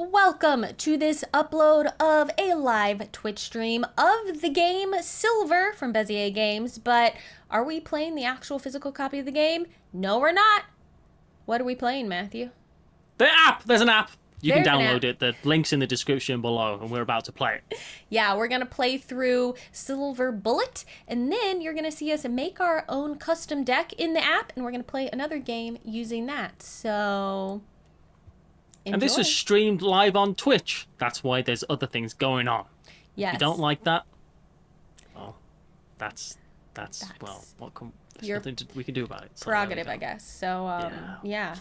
Welcome to this upload of a live Twitch stream of the game Silver from Bezier Games, but are we playing the actual physical copy of the game? No, we're not. What are we playing, Matthew? The app! There's an app! You There's can download it. The link's in the description below, and we're about to play it. Yeah, we're going to play through Silver Bullet, and then you're going to see us make our own custom deck in the app, and we're going to play another game using that. So... enjoy. And this is streamed live on Twitch. That's why there's other things going on. Yes. If you don't like that, well, that's well, there's nothing we can do about it. So prerogative, I guess. So, yeah. yeah.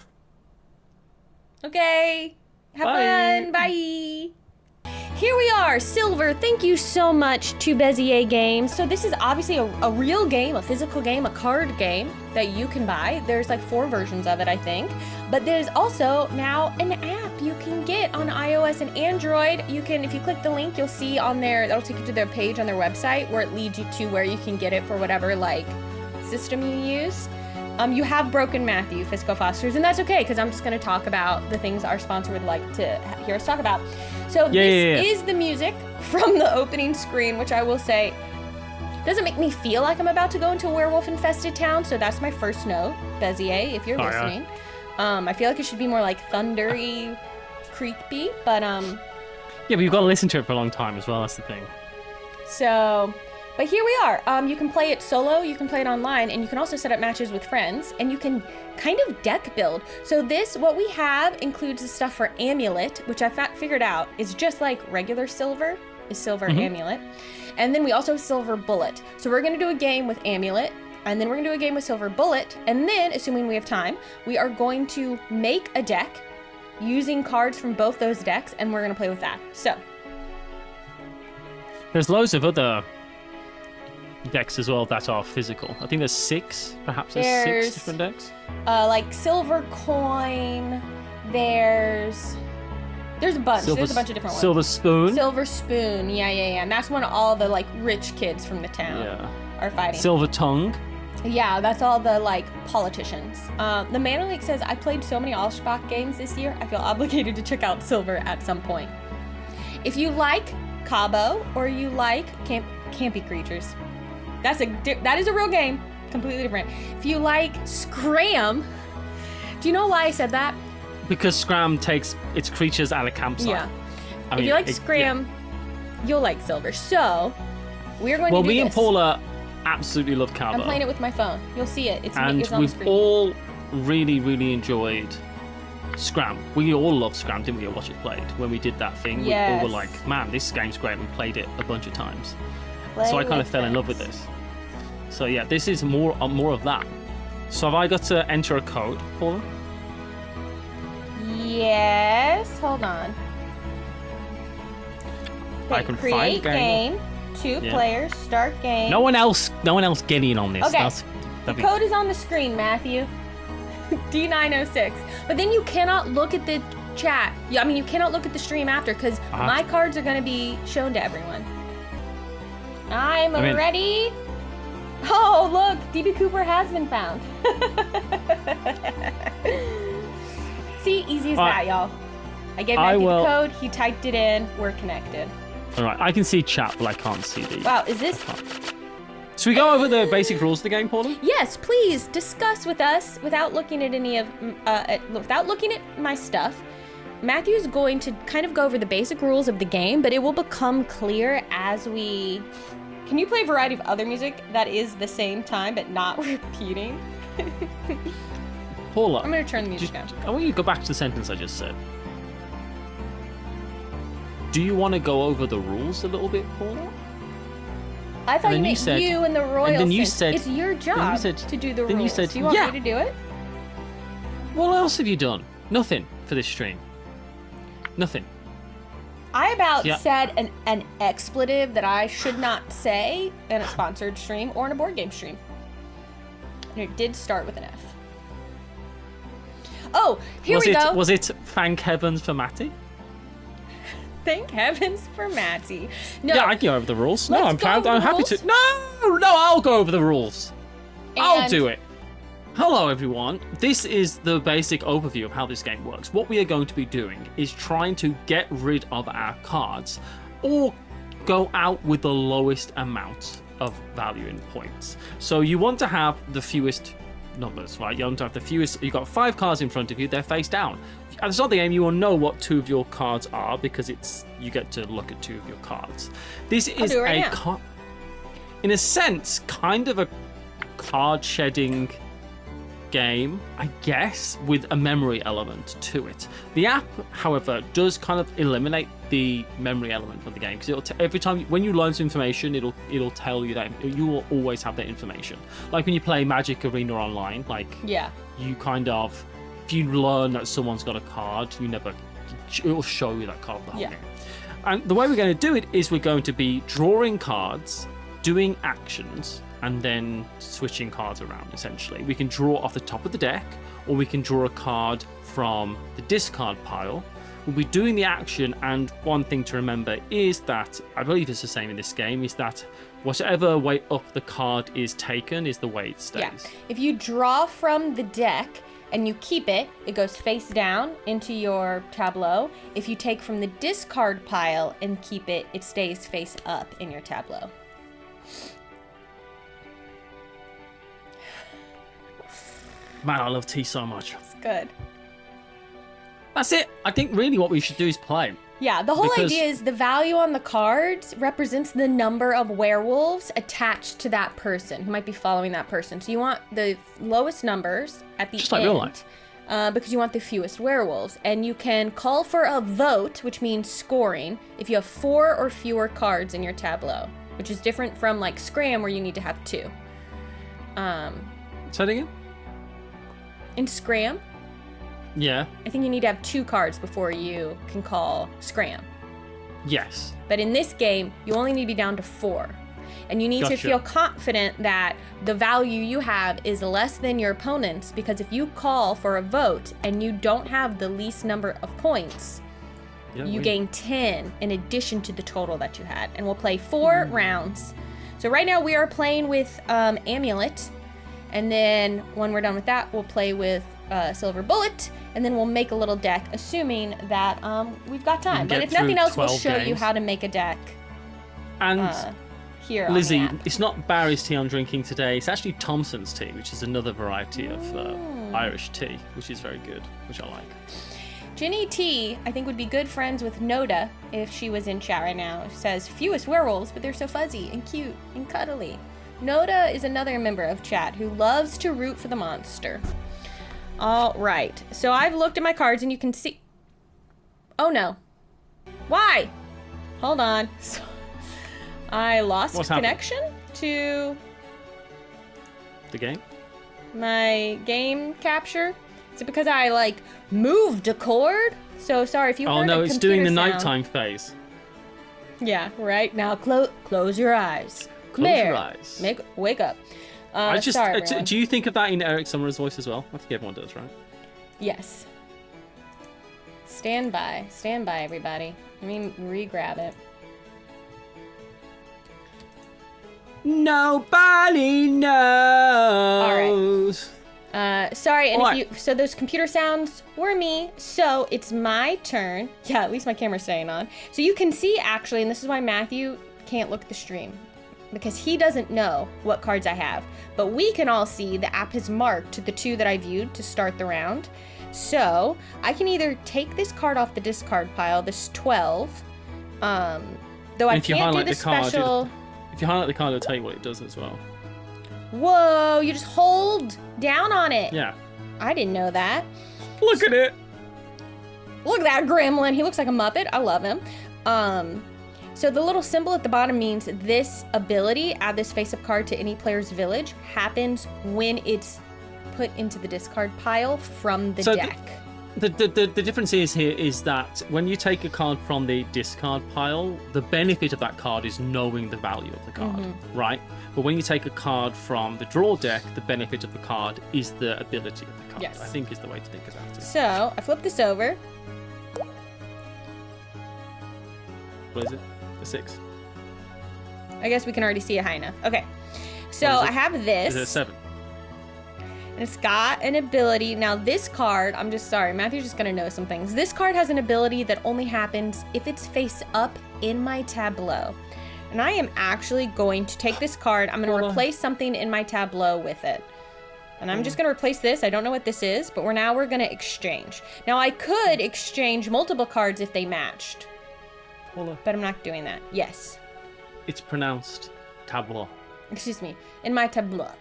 Okay. Have fun. Bye. Here we are, Silver. Thank you so much to Bezier Games. So this is obviously a real game, a physical game, a card game that you can buy. There's like 4 versions of it, I think. But there's also now an app you can get on iOS and Android. You can, if you click the link, you'll see on there, that'll take you to their page on their website where it leads you to where you can get it for whatever like system you use. You have broken Matthew, Fisco Fosters, and that's okay because I'm just going to talk about the things our sponsor would like to hear us talk about. So this is the music from the opening screen, which I will say doesn't make me feel like I'm about to go into a werewolf-infested town, so that's my first note, Bezier, if you're listening. Yeah. I feel like it should be more like thundery, creepy, but yeah, but you've got to listen to it for a long time as well, that's the thing. So... but here we are. You can play it solo, you can play it online, and you can also set up matches with friends, and you can kind of deck build. So what we have includes the stuff for Amulet, which I figured out is just like regular Silver, is Silver Amulet. And then we also have Silver Bullet. So we're gonna do a game with Amulet, and then we're gonna do a game with Silver Bullet, and then, assuming we have time, we are going to make a deck using cards from both those decks, and we're gonna play with that. So. There's loads of other decks as well that are physical. I think there's 6, perhaps there's 6 different decks. Like Silver Coin, there's a bunch. There's a bunch of different ones. Silver Spoon. Silver Spoon, yeah. And that's when all the like rich kids from the town are fighting. Silver Tongue. Yeah, that's all the like politicians. The Mana League says, I played so many Allspark games this year, I feel obligated to check out Silver at some point. If you like Cabo or you like campy creatures, that is a real game, completely different. If you like Scram, do you know why I said that? Because Scram takes its creatures at a campsite. Yeah. If you like Scram, you'll like Silver. So, we're going to do this. Well, me and Paula absolutely love Cabo. I'm playing it with my phone. You'll see it. It's on the screen. And we've all really, really enjoyed Scram. We all loved Scram, didn't we, or watch it played? When we did that thing, we all were like, man, this game's great. We played it a bunch of times. So I kind of fell in love with this. So yeah, this is more of that. So have I got to enter a code, Paula? Yes. Hold on. Okay, I can create find game. 2 players. Start game. No one else getting in on this. Okay. The code is on the screen, Matthew. D906. But then you cannot look at the chat. I mean, you cannot look at the stream after because my cards are going to be shown to everyone. I'm ready. Oh, look, DB Cooper has been found. See, easy as that, y'all. I gave Matthew the code, he typed it in, we're connected. All right, I can see chat, but I can't see the... Wow, is this... Should we go over the basic rules of the game, Paula? Yes, please, discuss with us, without looking at without looking at my stuff. Matthew's going to kind of go over the basic rules of the game, but it will become clear as we... Can you play a variety of other music that is the same time but not repeating? Paula, I'm going to turn the music down. I want you to go back to the sentence I just said. Do you want to go over the rules a little bit, Paula? I thought you meant you and the royal. And then you said, it's your job to do the rules. Then you said, do you want me to do it? What else have you done? Nothing for this stream. Nothing. I said an expletive that I should not say in a sponsored stream or in a board game stream. And it did start with an F. Oh, here we go. Was it thank heavens for Matty? Thank heavens for Matty. No. Yeah, I can go over the rules. No, I'm happy to. No, I'll go over the rules. I'll do it. Hello everyone, this is the basic overview of how this game works. What we are going to be doing is trying to get rid of our cards or go out with the lowest amount of value in points. So you want to have the fewest numbers, right? You want to have the fewest. You've got 5 cards in front of you, they're face down. At the start of the game, you will know what 2 of your cards are because you get to look at 2 of your cards. This is in a sense, kind of a card shedding game, I guess, with a memory element to it. The app, however, does kind of eliminate the memory element of the game because every time when you learn some information, it'll tell you that you will always have that information. Like when you play Magic Arena Online, you kind of, if you learn that someone's got a card, it'll show you that card the whole game. And the way we're going to do it is we're going to be drawing cards, doing actions, and then switching cards around, essentially. We can draw off the top of the deck, or we can draw a card from the discard pile. We'll be doing the action, and one thing to remember is that, I believe it's the same in this game, is that whatever way up the card is taken is the way it stays. Yeah. If you draw from the deck and you keep it, it goes face down into your tableau. If you take from the discard pile and keep it, it stays face up in your tableau. Man, I love tea so much. It's good. That's it. I think really what we should do is play. Yeah, the whole idea is the value on the cards represents the number of werewolves attached to that person who might be following that person. So you want the lowest numbers at the end. Just like real life. Because you want the fewest werewolves. And you can call for a vote, which means scoring, if you have 4 or fewer cards in your tableau, which is different from like Scram where you need to have 2. Say it again? In Scram, yeah, I think you need to have 2 cards before you can call Scram. Yes. But in this game, you only need to be down to 4. And you need to feel confident that the value you have is less than your opponent's, because if you call for a vote and you don't have the least number of points, you gain 10 in addition to the total that you had. And we'll play 4 rounds. So right now we are playing with Amulet. And then when we're done with that, we'll play with Silver Bullet, and then we'll make a little deck, assuming that we've got time. But if nothing else, we'll show you how to make a deck. And here, Lizzie, it's not Barry's tea I'm drinking today. It's actually Thompson's tea, which is another variety of Irish tea, which is very good, which I like. Ginny T, I think, would be good friends with Noda if she was in chat right now. She says, fewest werewolves, but they're so fuzzy and cute and cuddly. Noda is another member of chat who loves to root for the monster. All right. So I've looked at my cards and you can see... Oh, no. Why? Hold on. So I lost connection to... The game? My game capture. Is it because I, moved a cord? So sorry if you heard a computer sound. Oh, no, it's doing the nighttime phase. Yeah, right. Now close your eyes. Close your eyes. Wake up. Sorry, do you think of that in Eric Summers' voice as well? I think everyone does, right? Yes. Stand by, everybody. Let me re-grab it. Nobody knows. All right. Sorry, and so those computer sounds were me. So it's my turn. Yeah, at least my camera's staying on. So you can see actually, and this is why Matthew can't look at the stream, because he doesn't know what cards I have. But we can all see the app has marked the 2 that I viewed to start the round. So I can either take this card off the discard pile, this 12, though I can't do the special... If you highlight the card, it'll tell you what it does as well. Whoa, you just hold down on it. Yeah. I didn't know that. Look at it. Look at that gremlin. He looks like a Muppet. I love him. So the little symbol at the bottom means this ability, add this face-up card to any player's village, happens when it's put into the discard pile from the deck. The difference here is that when you take a card from the discard pile, the benefit of that card is knowing the value of the card, right? But when you take a card from the draw deck, the benefit of the card is the ability of the card. Yes. I think is the way to think about it. So I flip this over. What is it? A 6. I guess we can already see it high enough. Okay. So I have this. Is it a 7? It's got an ability. Now this card, I'm just sorry, Matthew's just gonna know some things. This card has an ability that only happens if it's face up in my tableau. And I am actually going to take this card. I'm gonna replace something in my tableau with it. And I'm just gonna replace this. I don't know what this is, but we're gonna exchange. Now I could exchange multiple cards if they matched. Paula. But I'm not doing that. Yes. It's pronounced tableau. Excuse me. In my tableau.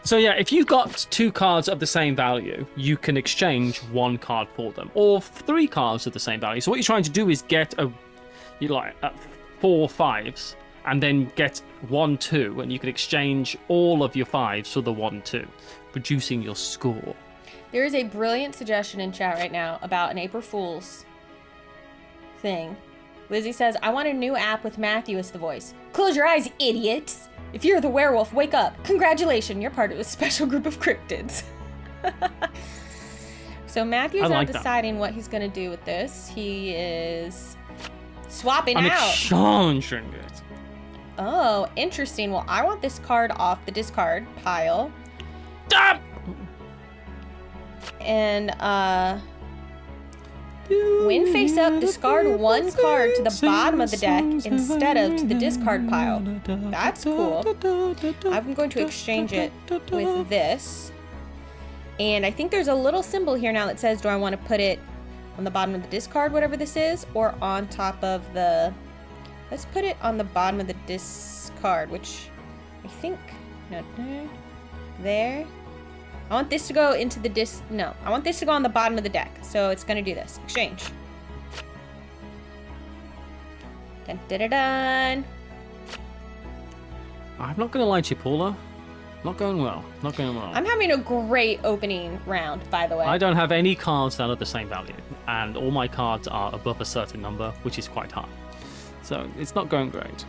So yeah, if you got 2 cards of the same value, you can exchange 1 card for them, or 3 cards of the same value. So what you're trying to do is get 4 5s, and then get 1 2, and you can exchange all of your 5s for the 1 2, producing your score. There is a brilliant suggestion in chat right now about an April Fool's thing. Lizzie says, I want a new app with Matthew as the voice. Close your eyes, idiots! If you're the werewolf, wake up. Congratulations, you're part of a special group of cryptids. So Matthew's not deciding what he's going to do with this. He is swapping out. I'm exchanging it. Oh, interesting. Well, I want this card off the discard pile. Stop! And, when face up, discard 1 card to the bottom of the deck instead of to the discard pile. That's cool. I'm going to exchange it with this. And I think there's a little symbol here now that says, do I want to put it on the bottom of the discard, whatever this is, or on top of the... Let's put it on the bottom of the discard, which I think... No, there. I want this to go into the No, I want this to go on the bottom of the deck. So it's going to do this. Exchange. Dun, dun, dun, dun. I'm not going to lie to you, Paula. Not going well. Not going well. I'm having a great opening round, by the way. I don't have any cards that are the same value. And all my cards are above a certain number, which is quite high. So it's not going great.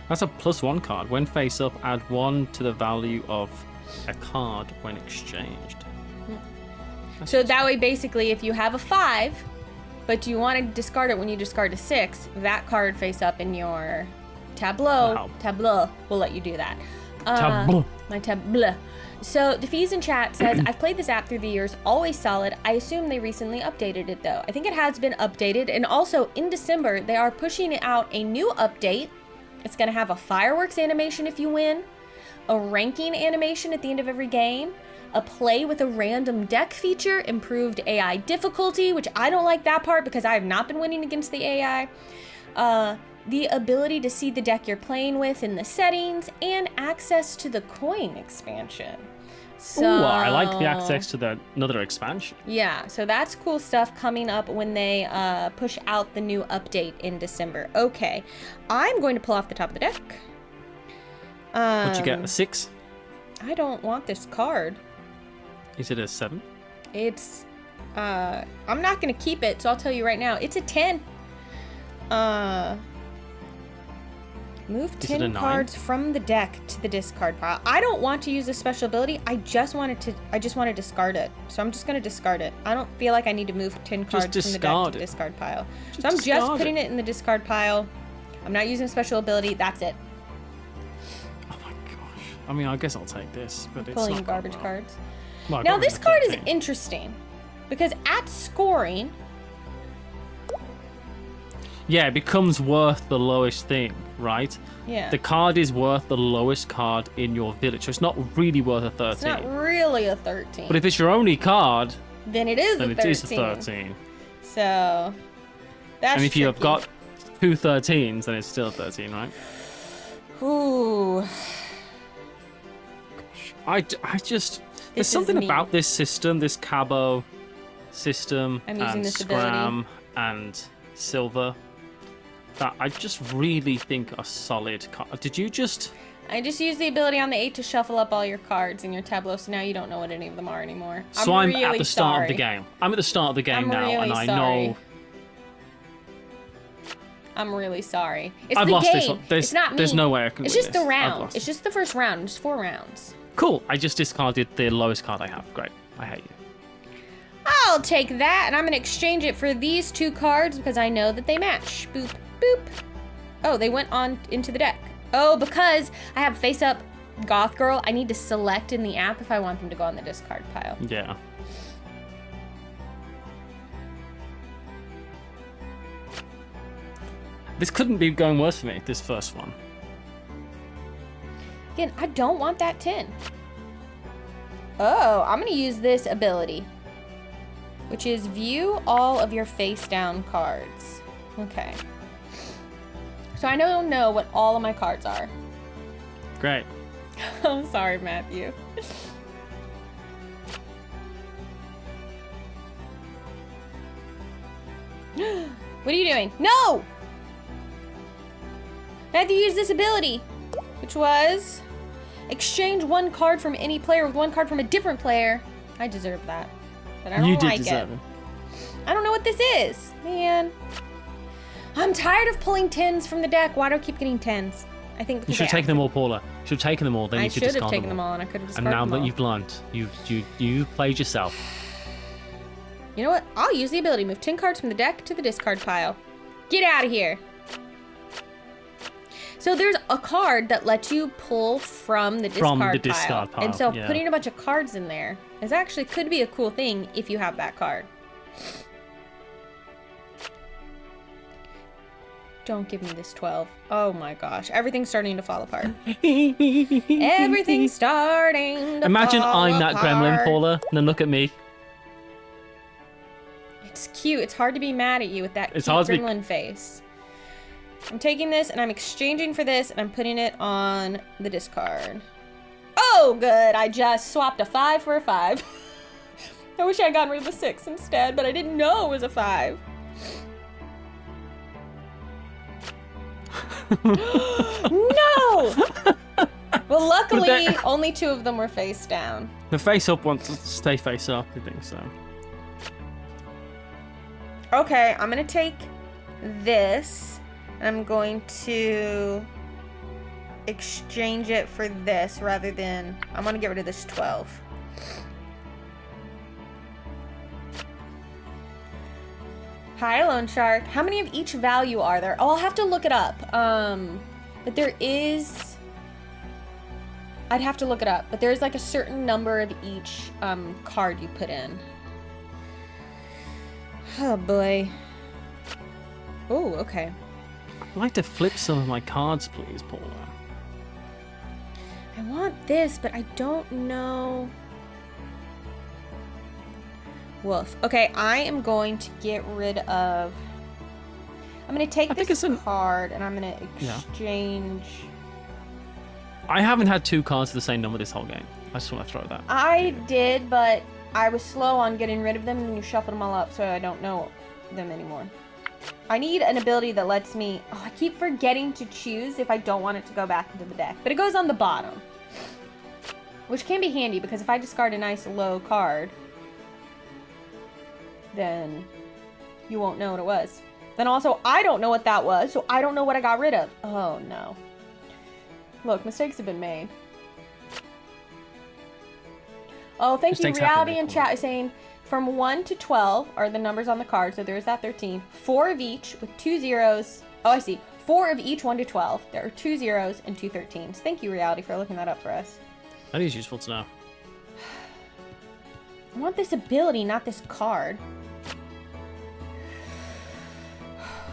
That's a +1 card. When face up, add 1 to the value of a card when exchanged. So that way, basically, if you have a 5, but you want to discard it when you discard a 6, that card face up in your tableau will let you do that. Tableau. My tableau. So Defease in chat says, I've played this app through the years, always solid. I assume they recently updated it though. I think it has been updated. And also in December, they are pushing out a new update. It's going to have a fireworks animation if you win, a ranking animation at the end of every game, a play with a random deck feature, improved AI difficulty, which I don't like that part because I have not been winning against the AI, the ability to see the deck you're playing with in the settings, and access to the coin expansion. So, ooh, I like the access to another expansion. Yeah, so that's cool stuff coming up when they push out the new update in December. Okay, I'm going to pull off the top of the deck. What'd you get, a 6? I don't want this card. Is it a 7? It's, I'm not going to keep it, so I'll tell you right now. It's a 10. Move 10 cards from the deck to the discard pile. I don't want to use a special ability. I just want to discard it. So I'm just going to discard it. I don't feel like I need to move 10 cards from the deck to the discard pile. So I'm just putting it in the discard pile. I'm not using a special ability. That's it. Oh my gosh. I mean, I guess I'll take this, but it's pulling not garbage cards. Well, now this card is interesting because at scoring, yeah, it becomes worth the lowest thing, right? Yeah. The card is worth the lowest card in your village, so it's not really worth a 13. It's not really a 13. But if it's your only card, then it is then a 13. It is a 13. So that's And if tricky. you have got 2 13s, then it's still a 13, right? Ooh. I just... There's something about this system, this Cabo system, and Scram and Silver, that I just really think are solid cards. Did you just... I just used the ability on the 8 to shuffle up all your cards in your tableau, so now you don't know what any of them are anymore. So I'm really at the start of the game. I'm at the start of the game now, really and I know... I'm really sorry. It's I've the lost game. this one. It's not me. There's no way I can It's win just this. the round. It's just the first round. It's 4 rounds. Cool. I just discarded the lowest card I have. Great. I hate you. I'll take that, and I'm gonna exchange it for these 2 cards because I know that they match. Boop, boop. Oh, they went on into the deck. Oh, because I have face up Goth Girl, I need to select in the app if I want them to go on the discard pile. Yeah. This couldn't be going worse for me, this first one. Again, I don't want that 10. Oh, I'm gonna use this ability, which is view all of your face down cards. Okay. So I don't know what all of my cards are. Great. I'm sorry, Matthew. What are you doing? No! Matthew used this ability, which was exchange 1 card from any player with 1 card from a different player. I deserve that, but I don't like it. I don't know what this is, man. I'm tired of pulling 10s from the deck. Why do I keep getting 10s? I think you should have taken them all, Paula. You should have taken them all. Then you could discard them all. I should have taken them all, and I could have discarded them all. And now that you've learned, you played yourself. You know what? I'll use the ability. Move 10 cards from the deck to the discard pile. Get out of here. So there's a card that lets you pull from the discard pile. And so putting a bunch of cards in there is actually could be a cool thing if you have that card. Don't give me this 12. Oh my gosh. Everything's starting to fall apart. Everything's starting to Imagine fall I'm that apart. gremlin, Paula, and then look at me. It's cute. It's hard to be mad at you with that cute gremlin face. I'm taking this and I'm exchanging for this and I'm putting it on the discard. Oh, good. I just swapped a 5 for a 5. I wish I had gotten rid of the 6 instead, but I didn't know it was a 5. No! Well, luckily, only 2 of them were face down. The face up wants to stay face up, I think so. Okay, I'm going to take this. I'm going to exchange it for this rather than... I'm going to get rid of this 12. Hi, Lone Shark. How many of each value are there? Oh, I'll have to look it up. But there is... I'd have to look it up. But there's like a certain number of each card you put in. Oh, boy. Oh, okay. I'd like to flip some of my cards, please, Paula. I want this, but I don't know. Woof. Okay, I am going to get rid of... I'm going to take this card, and I'm going to exchange... I haven't had 2 cards of the same number this whole game. I just want to throw that. I did, but I was slow on getting rid of them, and then you shuffled them all up, so I don't know them anymore. I need an ability that lets me... Oh, I keep forgetting to choose if I don't want it to go back into the deck. But it goes on the bottom. Which can be handy, because if I discard a nice low card, then you won't know what it was. Then also, I don't know what that was, so I don't know what I got rid of. Oh, no. Look, mistakes have been made. Oh, thank you. Reality in chat is saying... From 1 to 12 are the numbers on the card, so there's that 13. 4 of each with 2 zeros. Oh, I see. 4 of each 1 to 12. There are 2 zeros and 2 13s. Thank you, Reality, for looking that up for us. That is useful to know. I want this ability, not this card.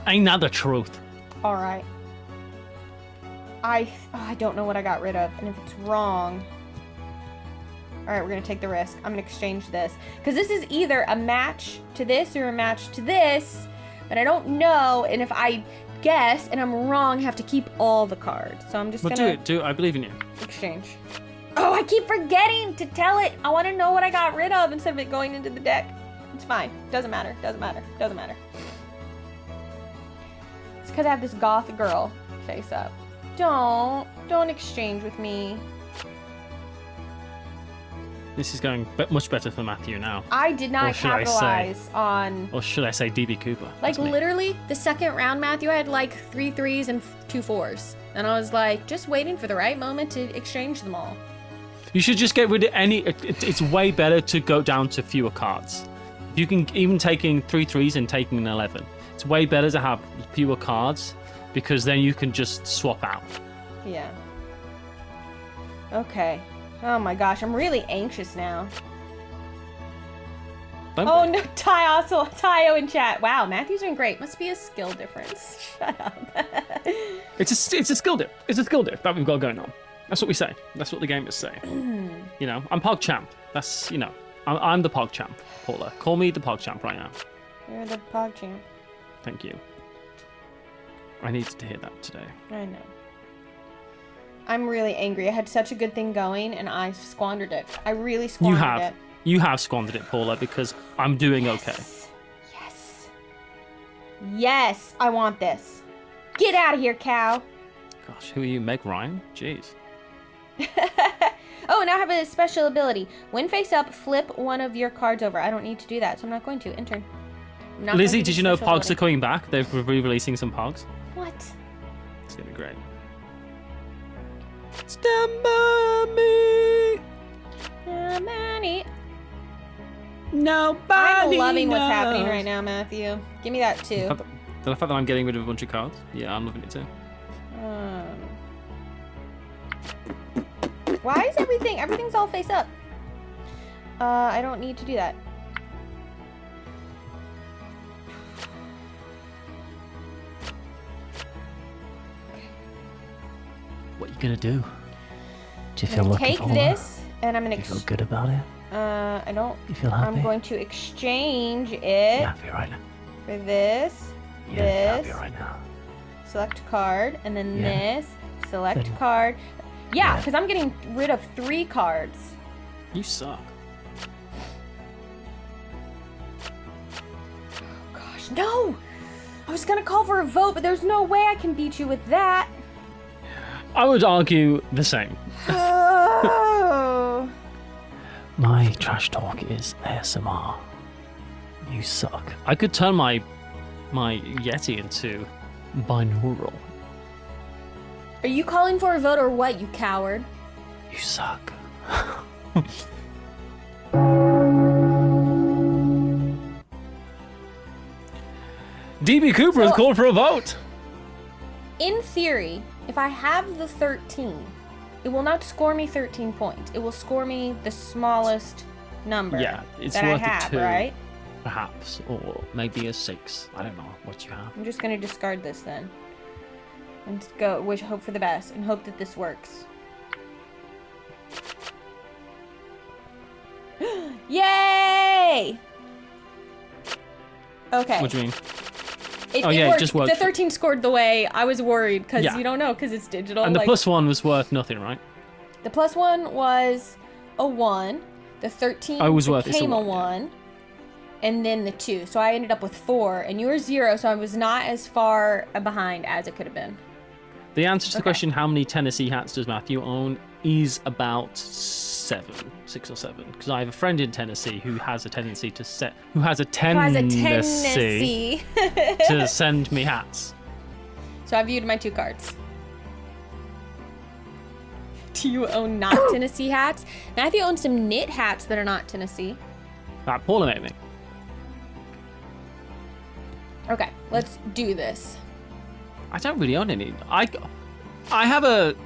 Ain't that the truth? All right. I don't know what I got rid of, and if it's wrong... All right, we're going to take the risk. I'm going to exchange this. Because this is either a match to this or a match to this. But I don't know. And if I guess and I'm wrong, I have to keep all the cards. So I'm just going to... Do it. I believe in you. Exchange. Oh, I keep forgetting to tell it. I want to know what I got rid of instead of it going into the deck. It's fine. Doesn't matter. Doesn't matter. Doesn't matter. It's because I have this goth girl face up. Don't exchange with me. This is going much better for Matthew now. I did not capitalize on... Or should I say DB Cooper? Like, literally, the second round, Matthew, I had like 3 3s and 2 4s. And I was like, just waiting for the right moment to exchange them all. You should just get rid of any... It's way better to go down to fewer cards You can even taking 3 threes and taking an 11. It's way better to have fewer cards because then you can just swap out. Yeah. Okay. Oh my gosh, I'm really anxious now. Oh no, Tayo in chat. Wow, Matthew's doing great. Must be a skill difference. Shut up. It's a skill diff. It's a skill diff that we've got going on. That's what we say. That's what the gamers say. You know, I'm Pog Champ. That's, you know, I'm the Pog Champ, Paula. Call me the Pog Champ right now. You're the Pog Champ. Thank you. I needed to hear that today. I know. I'm really angry. I had such a good thing going, and I squandered it. I really squandered it. You have squandered it, Paula, because I'm doing okay. Yes. Yes, I want this. Get out of here, cow. Gosh, who are you, Meg Ryan? Jeez. Oh, now I have a special ability. When face up, flip one of your cards over. I don't need to do that, so I'm not going to. Intern. Lizzie, did you know Pogs are coming back? They're re-releasing some Pogs. What? It's going to be great. Stand by me. Nobody I'm loving knows. what's happening right now, Matthew. Give me that too. The fact that I'm getting rid of a bunch of cards? Yeah, I'm loving it too. Why is everything's all face up? I don't need to do that. What are you gonna do? Do you feel lucky? Take this, and I'm gonna. Do you feel good about it? I don't. You feel happy? I'm going to exchange it You're happy right now. for this. Yeah, this. you're happy right now. Select card, and then Yeah. this. Select Then- card. Yeah, Yeah. because I'm getting rid of 3 cards. You suck. Oh gosh, no! I was gonna call for a vote, but there's no way I can beat you with that. I would argue the same. Oh. My trash talk is ASMR. You suck. I could turn my Yeti into binaural. Are you calling for a vote or what, you coward? You suck. DB Cooper has called for a vote. In theory, if I have the 13, it will not score me 13 points. It will score me the smallest number Yeah, it's that worth I have, a 2, right? perhaps, or maybe a 6. I don't know what you have. I'm just gonna discard this then. And hope for the best, and hope that this works. Yay! Okay. What do you mean? It yeah, worked. it just worked. The 13 scored the way I was worried, because Yeah. you don't know, because it's digital. And the like, +1 was worth nothing, right? The +1 was a 1. The 13 was worth it's a became a 1, yeah. 1. And then the 2. So I ended up with 4. And you were 0, so I was not as far behind as it could have been. The answer to the question, how many Tennessee hats does Matthew own, is about 6 or 7. Because I have a friend in Tennessee who has a tendency to Tennessee. to send me hats. So I viewed my 2 cards. Do you own not Tennessee hats? Matthew owns some knit hats that are not Tennessee. That Paula made me. Okay, let's do this. I don't really own any. I have a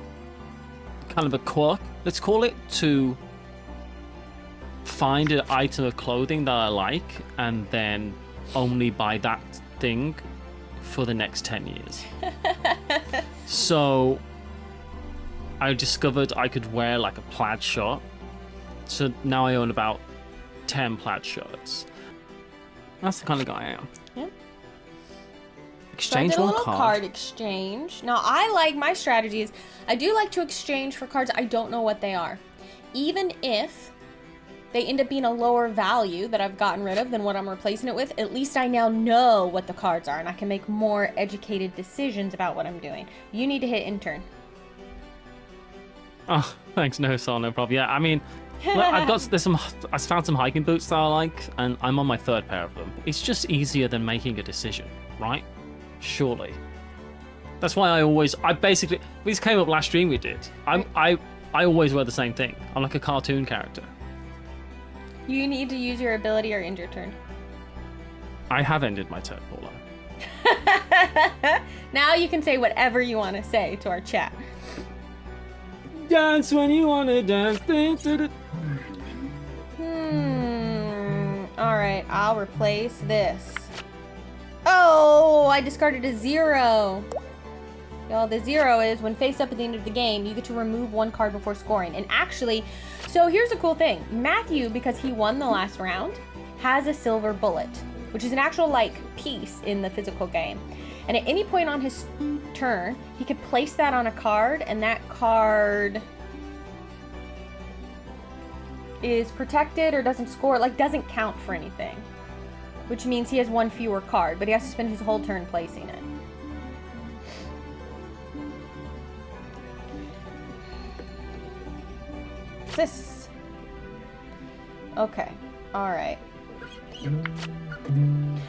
kind of a quirk, let's call it, to find an item of clothing that I like and then only buy that thing for the next 10 years. So I discovered I could wear like a plaid shirt. So now I own about 10 plaid shirts. That's the kind of guy I am. Yeah. Exchange so I did a one little card. card exchange. Now, my strategy is I do like to exchange for cards I don't know what they are. Even if they end up being a lower value that I've gotten rid of than what I'm replacing it with, at least I now know what the cards are and I can make more educated decisions about what I'm doing. You need to hit intern. Oh, thanks. No, Sal, no problem. Yeah, I mean, look, I found some hiking boots that I like, and I'm on my 3rd pair of them. It's just easier than making a decision, right? Surely. That's why this came up last stream we did. I always wear the same thing. I'm like a cartoon character. You need to use your ability or end your turn. I have ended my turn, Paula. Now you can say whatever you want to say to our chat. Dance when you wanna dance. Alright, I'll replace this. Oh, I discarded a 0. Y'all, the 0 is when face up at the end of the game, you get to remove 1 card before scoring. And actually, so here's a cool thing. Matthew, because he won the last round, has a silver bullet, which is an actual, like, piece in the physical game. And at any point on his turn, he could place that on a card, and that card is protected or doesn't score, like, doesn't count for anything. Which means he has 1 fewer card, but he has to spend his whole turn placing it. What's this? Okay, alright.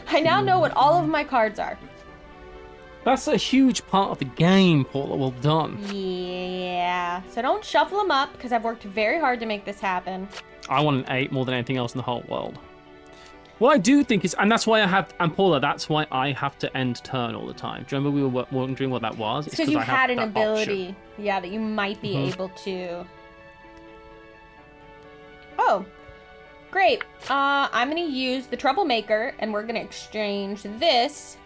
I now know what all of my cards are. That's a huge part of the game, Paula. Well done. Yeah. So don't shuffle them up, because I've worked very hard to make this happen. I want an 8 more than anything else in the whole world. What I do think is, and that's why I have, and Paula, that's why I have to end turn all the time. Do you remember we were wondering what that was? It's because you had an ability, option. yeah, that you might be able to. Oh, great. I'm going to use the Troublemaker, and we're going to exchange this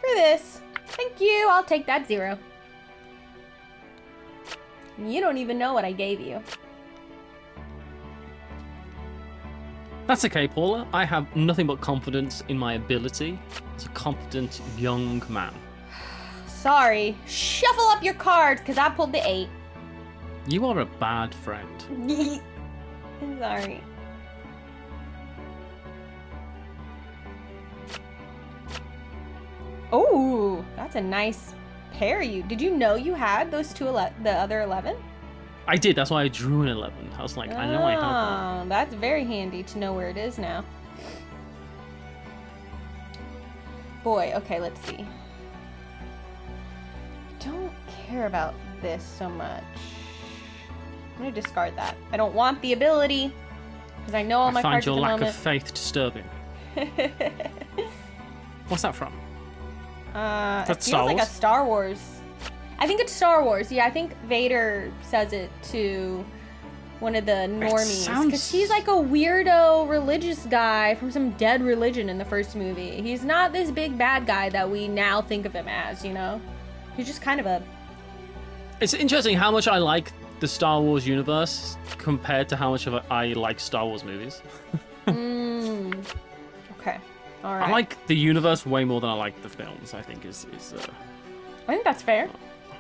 for this. Thank you. I'll take that 0. You don't even know what I gave you. That's okay, Paula. I have nothing but confidence in my ability as a competent young man. Sorry. Shuffle up your cards, because I pulled the 8. You are a bad friend. I'm sorry. Oh, that's a nice pair. Did you know you had those the other 11? I did. That's why I drew an 11. I was like, I know I have one. That's very handy to know where it is now. Boy, okay, let's see. I don't care about this so much. I'm gonna discard that. I don't want the ability because I know all my cards at the moment. I find your lack of faith disturbing. What's that from? It feels like a Star Wars. I think it's Star Wars. Yeah, I think Vader says it to one of the normies because he's like a weirdo religious guy from some dead religion in the first movie. He's not this big bad guy that we now think of him as, you know? He's just kind of a... It's interesting how much I like the Star Wars universe compared to how much I like Star Wars movies. Okay. All right. I like the universe way more than I like the films, I think is I think that's fair.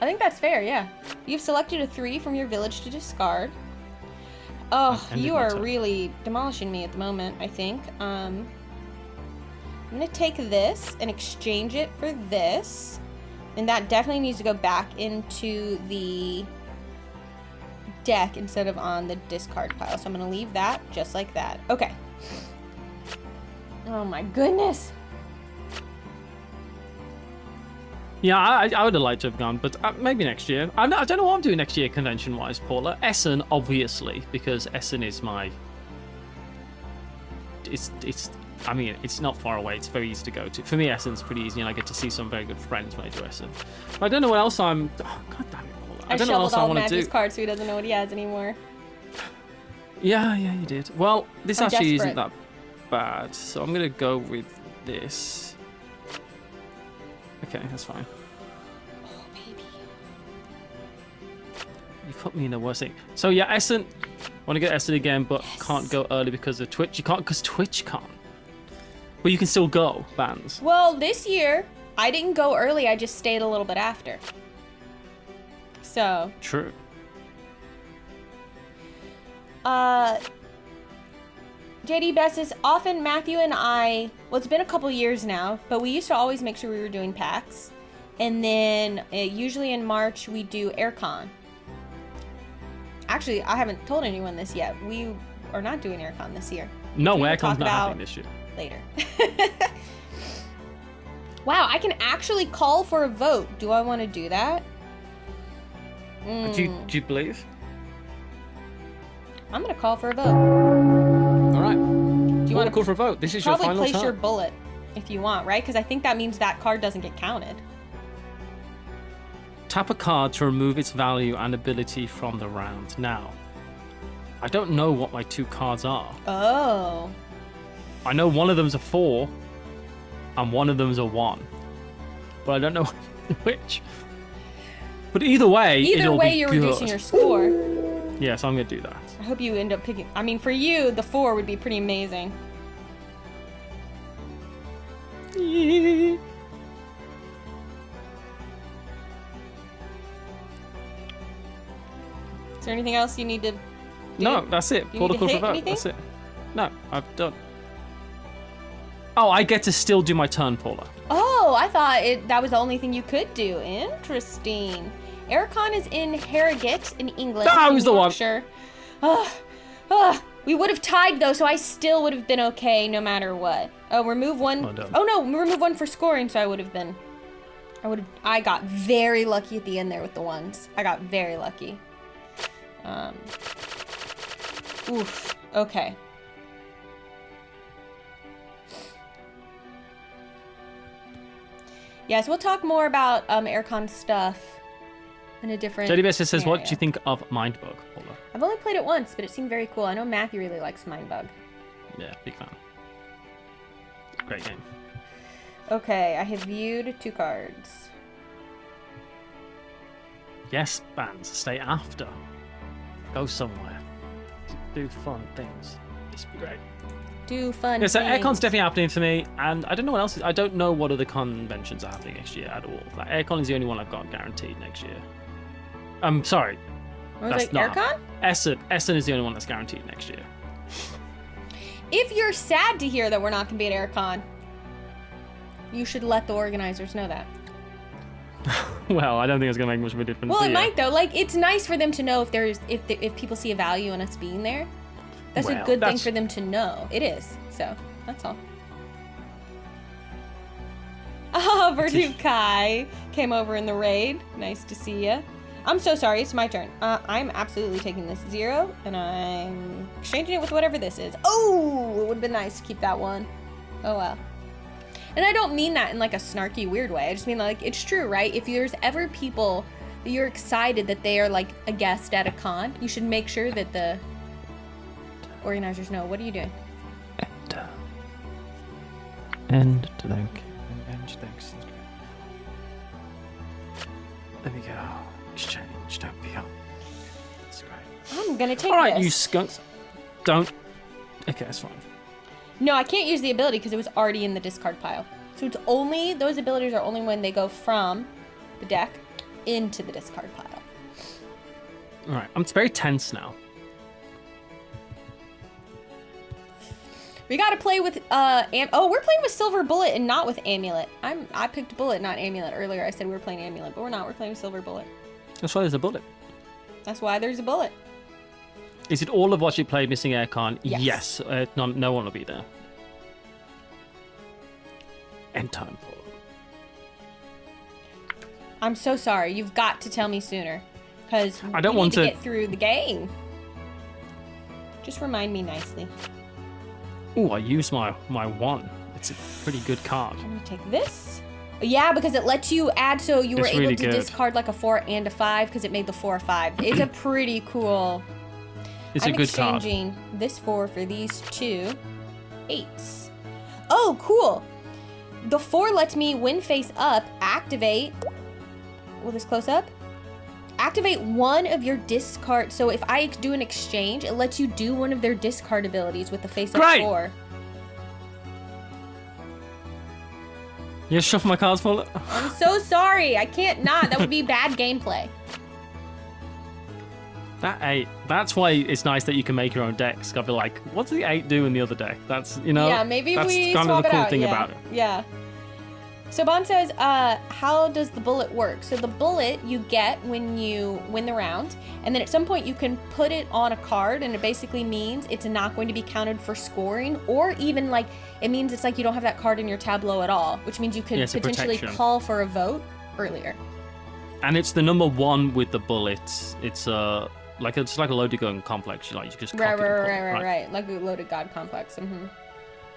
I think that's fair, yeah. You've selected a 3 from your village to discard. Oh, you are really demolishing me at the moment, I think. I'm going to take this and exchange it for this. And that definitely needs to go back into the deck instead of on the discard pile. So I'm going to leave that just like that. Okay. Oh my goodness. Yeah, I would have liked to have gone, but maybe next year. I don't know what I'm doing next year convention-wise, Paula. Essen, obviously, because Essen is my... I mean, it's not far away. It's very easy to go to. For me, Essen's pretty easy, and I get to see some very good friends when I do Essen. But I don't know what else I'm... Oh, God damn it, Paula. I don't know what else I want to do. I shuffled all Matthew's cards so he doesn't know what he has anymore. Yeah, you did. Well, this actually isn't that bad, so I'm going to go with this. Okay, that's fine. Oh, baby. You put me in the worst thing. So yeah, Essen. I want to get Essen again, but can't go early because of Twitch. You can't because Twitch can't. But you can still go, bands. Well, this year, I didn't go early. I just stayed a little bit after. So. True. JD Best is often Matthew and I, well, it's been a couple years now, but we used to always make sure we were doing PAX. And then usually in March, we do AirCon. Actually, I haven't told anyone this yet. We are not doing AirCon this year. No, AirCon's not happening this year. Later. Wow, I can actually call for a vote. Do I want to do that? Do you believe? I'm going to call for a vote. All right. Do you want to call for a vote? This is your final probably place turn. your bullet. if you want, right? Because I think that means that card doesn't get counted. Tap a card to remove its value and ability from the round. Now, I don't know what my 2 cards are. Oh. I know one of them's a 4 and one of them's a 1. But I don't know which. But either way, you're reducing your score. Yeah, so I'm going to do that. I hope you end up picking... I mean, for you, the 4 would be pretty amazing. Is there anything else you need to do? No, that's it. Pull the card for vote. Anything? That's it. No, I've done. Oh, I get to still do my turn, Paula. Oh, I thought that was the only thing you could do. Interesting. Aircon is in Harrogate in England. That was the one. Sure. We would have tied though, so I still would have been okay no matter what. Oh, remove one. Oh no, remove one for scoring, so I would have been. I got very lucky at the end there with the ones. I got very lucky. Oof. Okay. Yes, we'll talk more about aircon stuff in a different. JD Bessie says, scenario. "What do you think of Mindbug, Paula?" I've only played it once, but it seemed very cool. I know Matthew really likes Mindbug. Yeah, big fan. Great game. Okay, I have viewed 2 cards. Yes, bands, stay after. Go somewhere. Do fun things. This would be great. Do fun Yeah, so things. Aircon's definitely happening for me, and I don't know what else. I don't know what other conventions are happening next year at all. Like, Aircon is the only one I've got guaranteed next year. I'm sorry. What was That's it, not. Aircon? Essen is the only one that's guaranteed next year. If you're sad to hear that we're not going to be at Aircon, you should let the organizers know that. Well, I don't think it's going to make much of a difference. Well, but it yeah. might though. Like, it's nice for them to know if people see a value in us being there. That's a Well, good thing that's- for them to know. It is. So that's all. Ah, Verdu Kai came over in the raid. Nice to see ya. I'm so sorry. It's my turn. I'm absolutely taking this 0, and I'm exchanging it with whatever this is. Oh, it would have been nice to keep that one. Oh well. And I don't mean that in like a snarky, weird way. I just mean like it's true, right? If there's ever people that you're excited that they are like a guest at a con, you should make sure that the organizers know. What are you doing? End to link. There we go. Exchange. Don't be up. That's great. I'm gonna take All right, this. you skunks. Don't. Okay, that's fine. No, I can't use the ability because it was already in the discard pile. So it's only, those abilities are only when they go from the deck into the discard pile. All right, I'm very tense now. We gotta play with, we're playing with Silver Bullet and not with Amulet. I picked Bullet, not Amulet. Earlier I said we were playing Amulet, but we're not. We're playing with Silver Bullet. That's why there's a bullet. That's why there's a bullet. Is it all of what you played missing Aircon? Yes. No one will be there. End time, Paul. I'm so sorry. You've got to tell me sooner. Because I don't we want need to to get through the game. Just remind me nicely. Ooh, I used my 1. It's a pretty good card. I'm gonna take this. Yeah, because it lets you add, so you were It's able really to good. discard like a 4 and a 5 because it made the 4 a 5. It's a pretty cool. It's a good card. I'm exchanging this 4 for these 2 8s. Oh, cool. The 4 lets me, when face up, activate. Will this close up? Activate one of your discard. So if I do an exchange, it lets you do one of their discard abilities with the face up Great. 4. You shuffle my cards, Paula? I'm so sorry. I can't not. That would be bad gameplay. That 8. That's why it's nice that you can make your own decks. I'll be like, what's the 8 do in the other deck? That's, Yeah, maybe that's we kind swap of the it cool out. thing Yeah. about it. Yeah. So Bon says, how does the bullet work? So the bullet you get when you win the round, and then at some point you can put it on a card, and it basically means it's not going to be counted for scoring, or even like, it means it's like you don't have that card in your tableau at all, which means you could Yeah, it's a potentially protection. call for a vote earlier. And it's the number 1 with the bullets. It's it's like a loaded gun complex. You just cock it and pull it, Right. Like a loaded god complex. Mm-hmm.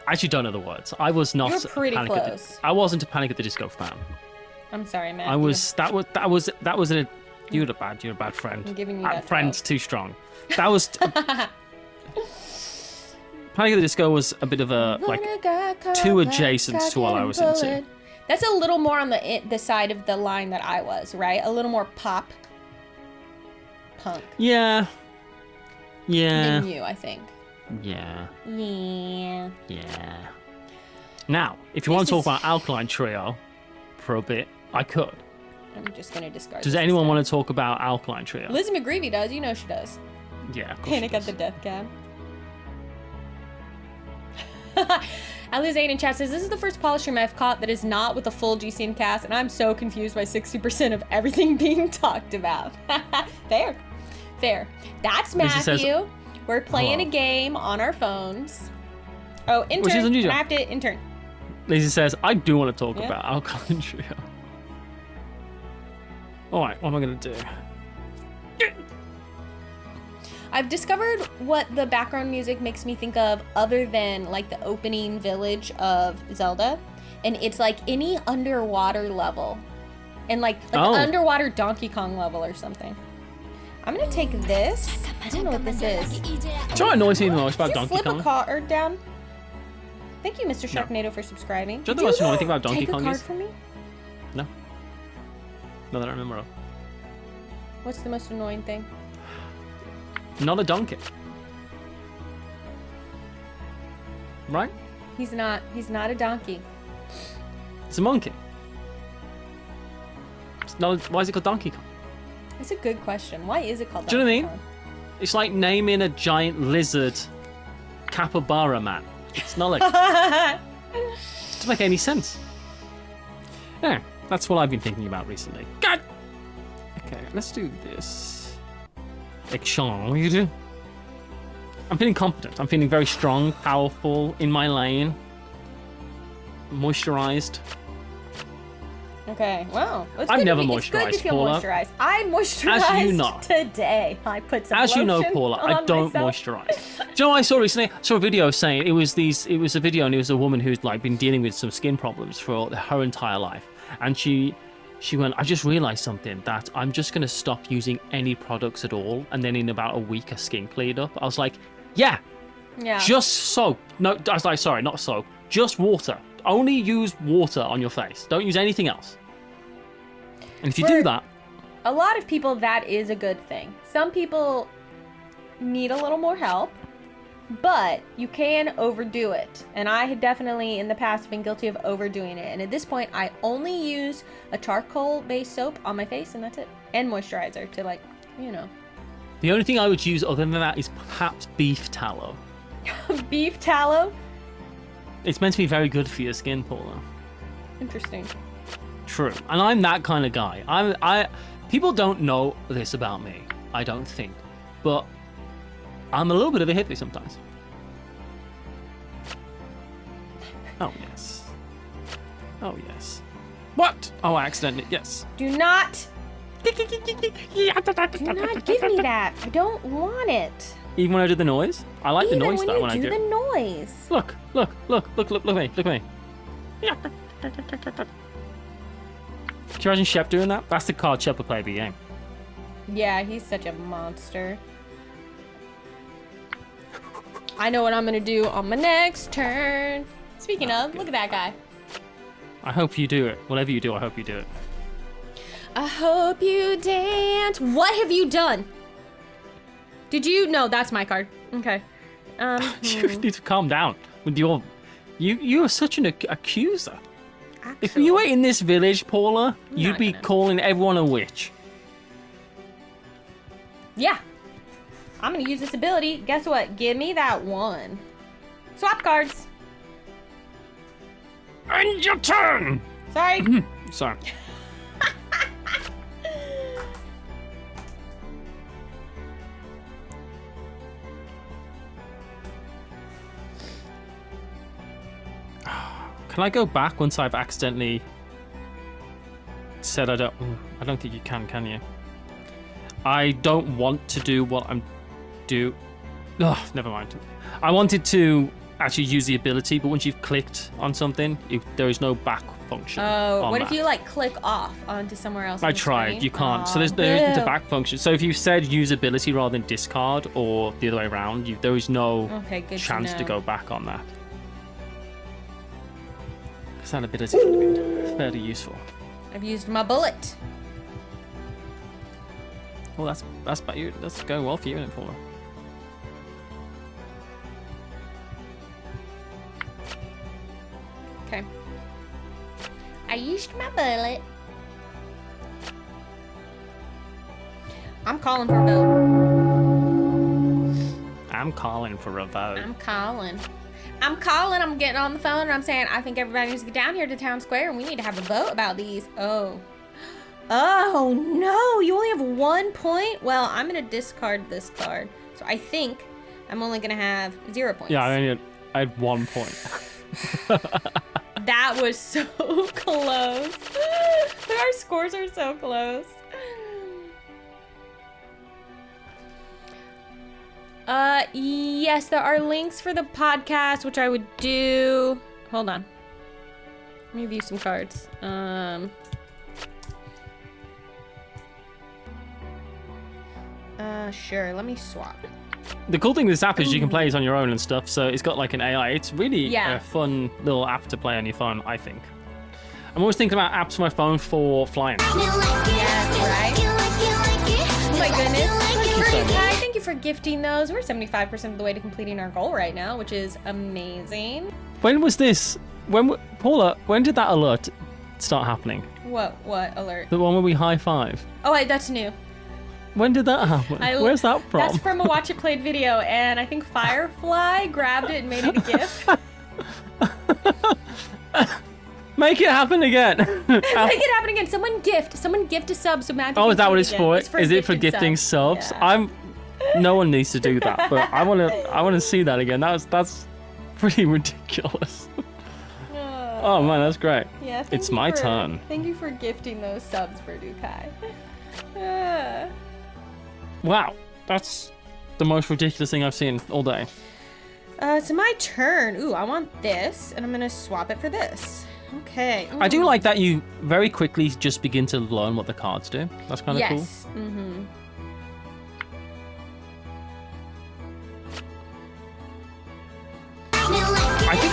I actually don't know the words. I was not. You're pretty Panic close. I wasn't a Panic at the Disco fan. I'm sorry, man. I was. That was a. You're a bad friend. I'm giving you that friend's 12. too strong. That was. Panic at the Disco was a bit of a too adjacent to what I was into. That's a little more on the side of the line that I was, right? A little more pop punk. Yeah. Than you, I think. Yeah. Yeah. Yeah. Now, if you want to talk about Alkaline Trio for a bit, I could. I'm just gonna discard. Does anyone want to talk about Alkaline Trio? Lizzie McGreevy does. You know she does. Yeah. Of course Panic she at does. the Death Cab. Alizane in chat says, this is the first Paula stream I've caught that is not with a full GCN cast, and I'm so confused by 60% of everything being talked about. Fair. That's Lizzie says- Matthew. We're playing a game on our phones. Oh, intern. unusual. I have to intern. Lizzie says, I do want to talk Yeah. about Alkaline Trio. Alright, what am I going to do? I've discovered what the background music makes me think of other than like the opening village of Zelda. And it's like any underwater level. And like underwater Donkey Kong level or something. I'm gonna take this. I don't know what this is. Do you know what annoys me the most about Did you Donkey flip Kong? a card down? Thank you, Mr. Sharknado, for subscribing. Do you know the most annoying thing about Donkey Take Kong a card is? from me? No. Not that I remember of. What's the most annoying thing? Not a donkey. Right? He's not a donkey. It's a monkey. It's not. Why is it called Donkey Kong? That's a good question. Why is it called Do you know what I Donkey mean? Kong? It's like naming a giant lizard capybara man. It's not like. It doesn't make any sense. Yeah, that's what I've been thinking about recently. God! Okay, let's do this. Exchange. I'm feeling confident. I'm feeling very strong, powerful, in my lane. Moisturized. Okay, wow. It's I've good never to be, it's good moisturized, to feel Paula. moisturized. I moisturized As you know. today. I put some As you know, lotion Paula, I on don't myself. moisturize. Do you know what I saw recently? I saw a video saying it was a video and it was a woman who's like been dealing with some skin problems for her entire life. And she went, I just realized something, that I'm just gonna stop using any products at all, and then in about a week her skin cleared up. I was like, yeah. Just soap. No, I was like, sorry, not soap. Just water. Only use water on your face. Don't use anything else. And if you do that, A lot of people, that is a good thing. Some people need a little more help, but you can overdo it. And I had definitely in the past been guilty of overdoing it. And at this point, I only use a charcoal-based soap on my face, and that's it. And moisturizer to, like, you know. the only thing I would use other than that is perhaps beef tallow. Beef tallow? It's meant to be very good for your skin, Paula. Interesting. True. And I'm that kind of guy. People don't know this about me, I don't think. But I'm a little bit of a hippie sometimes. Oh, yes. Oh, yes. What? Oh, I accidentally. Yes. Do not give me that. I don't want it. Even when I do the noise? I like the noise, though, when I Even do. when you do the noise. Look at me. Look at me. Can you imagine Shep doing that? That's the card Shep would play the game. Yeah, he's such a monster. I know what I'm gonna do on my next turn. Speaking of, look at that guy. I hope you do it. Whatever you do, I hope you do it. I hope you dance. What have you done? Did you? No, that's my card. Okay. You need to calm down with your. You are such an accuser. If Actually, you were in this village, Paula, I'm you'd not be gonna. calling everyone a witch. Yeah. I'm gonna use this ability. Guess what? Give me that one. Swap cards. And your turn! Sorry. Sorry. Can I go back once I've accidentally said I don't? I don't think you can you? I don't want to do what I'm do. Ugh, never mind. I wanted to actually use the ability, but once you've clicked on something, there is no back function. Oh, what that. if you like click off onto somewhere else? I on the tried. screen? You can't. So there isn't a back function. So if you said use ability rather than discard, or the other way around, there is no chance to go back on that. Because that ability would have been fairly useful. I've used my bullet. Well, that's going well for you, isn't it, Paula? Okay. I used my bullet. I'm calling for a vote. I'm calling for a vote. I'm calling. I'm getting on the phone and I'm saying, I think everybody needs to get down here to Town Square and we need to have a vote about these. Oh no, you only have 1 point? Well, I'm going to discard this card. So I think I'm only going to have 0 points. Yeah, I had 1 point. That was so close. Our scores are so close. Yes, there are links for the podcast, which I would do. Hold on. Let me view some cards. Sure, let me swap. The cool thing with this app is you can play it on your own and stuff, so it's got like an AI. It's really a fun little app to play on your phone, I think. I'm always thinking about apps for my phone for flying. Yes, right? Oh my goodness. Thank you for gifting those. We're 75% of the way to completing our goal right now, which is amazing. When was this? Paula, when did that alert start happening? What alert? The one where we high five. Oh, that's new. When did that happen? Where's that from? That's from a Watch It Played video, and I think Firefly grabbed it and made it a GIF. Make it happen again. Make it happen again. Someone gift a sub so Matthew. Oh, is that what it's again. for? It's for is it for gifting subs? Yeah. No one needs to do that, but I want to see that again. That's pretty ridiculous. Oh man, that's great. Yeah, it's my turn. Thank you for gifting those subs for Dukai. Wow, that's the most ridiculous thing I've seen all day. So my turn. Ooh, I want this, and I'm gonna swap it for this. Okay. I do like that you very quickly just begin to learn what the cards do. That's kind of cool. Yes. Mm-hmm. I think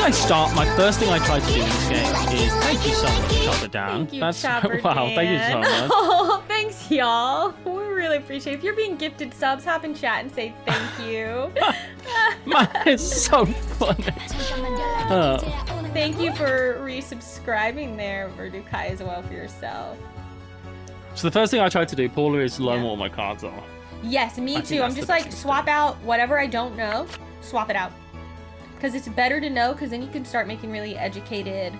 my first thing I tried to do in this game is thank you so much, Chopper Dan. Thank you, Chopper Dan. Wow, thank you so much. Oh, thanks, y'all. We really appreciate it. If you're being gifted subs, hop in chat and say thank you. Man, it's so funny. Thank you for resubscribing there, Verdukai, as well for yourself. So the first thing I tried to do, Paula, is learn what my cards are. Yes, me too. I'm just like, swap out whatever I don't know, swap it out. Because it's better to know, because then you can start making really educated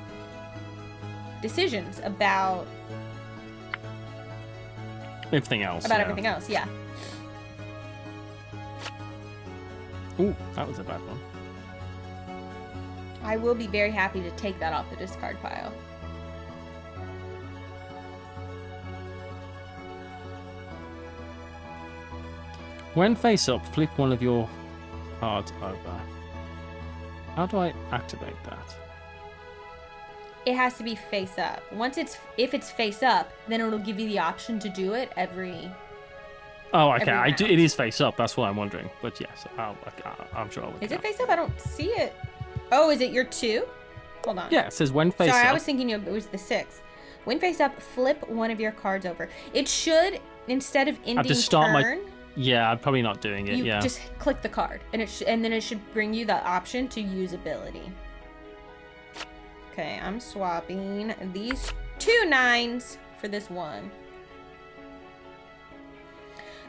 decisions about everything else. Everything else, yeah. Ooh, that was a bad one. I will be very happy to take that off the discard pile. When face up, flip one of your cards over. How do I activate that? It has to be face up. If it's face up, then it'll give you the option to do it every. Oh, okay. It is face up. That's what I'm wondering. But yes, I'm sure. Is it face up? I don't see it. Oh, is it your 2? Hold on. Yeah, it says when face up. Sorry, I was thinking it was the 6. When face up, flip one of your cards over. It should, instead of ending turn. Yeah, I'm probably not doing it. You just click the card, and then it should bring you the option to use ability. Okay, I'm swapping these 2 9s for this 1.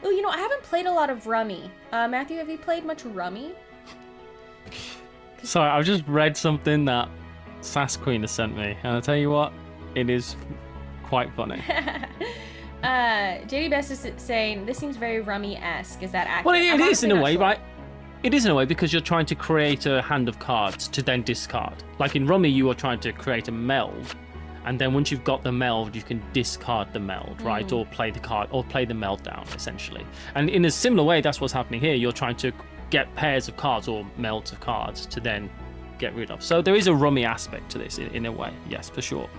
Oh, you know, I haven't played a lot of Rummy. Matthew, have you played much Rummy? Sorry, I've just read something that Sass Queen has sent me, and I'll tell you what, it is quite funny. JD Best is saying, this seems very Rummy-esque. Is that accurate? Well, it is in a way, right? It is in a way because you're trying to create a hand of cards to then discard. Like in Rummy, you are trying to create a meld, and then once you've got the meld, you can discard the meld, right? Or play the card, or play the meld down, essentially. And in a similar way, that's what's happening here. You're trying to get pairs of cards or melds of cards to then get rid of. So there is a rummy aspect to this in a way. Yes, for sure.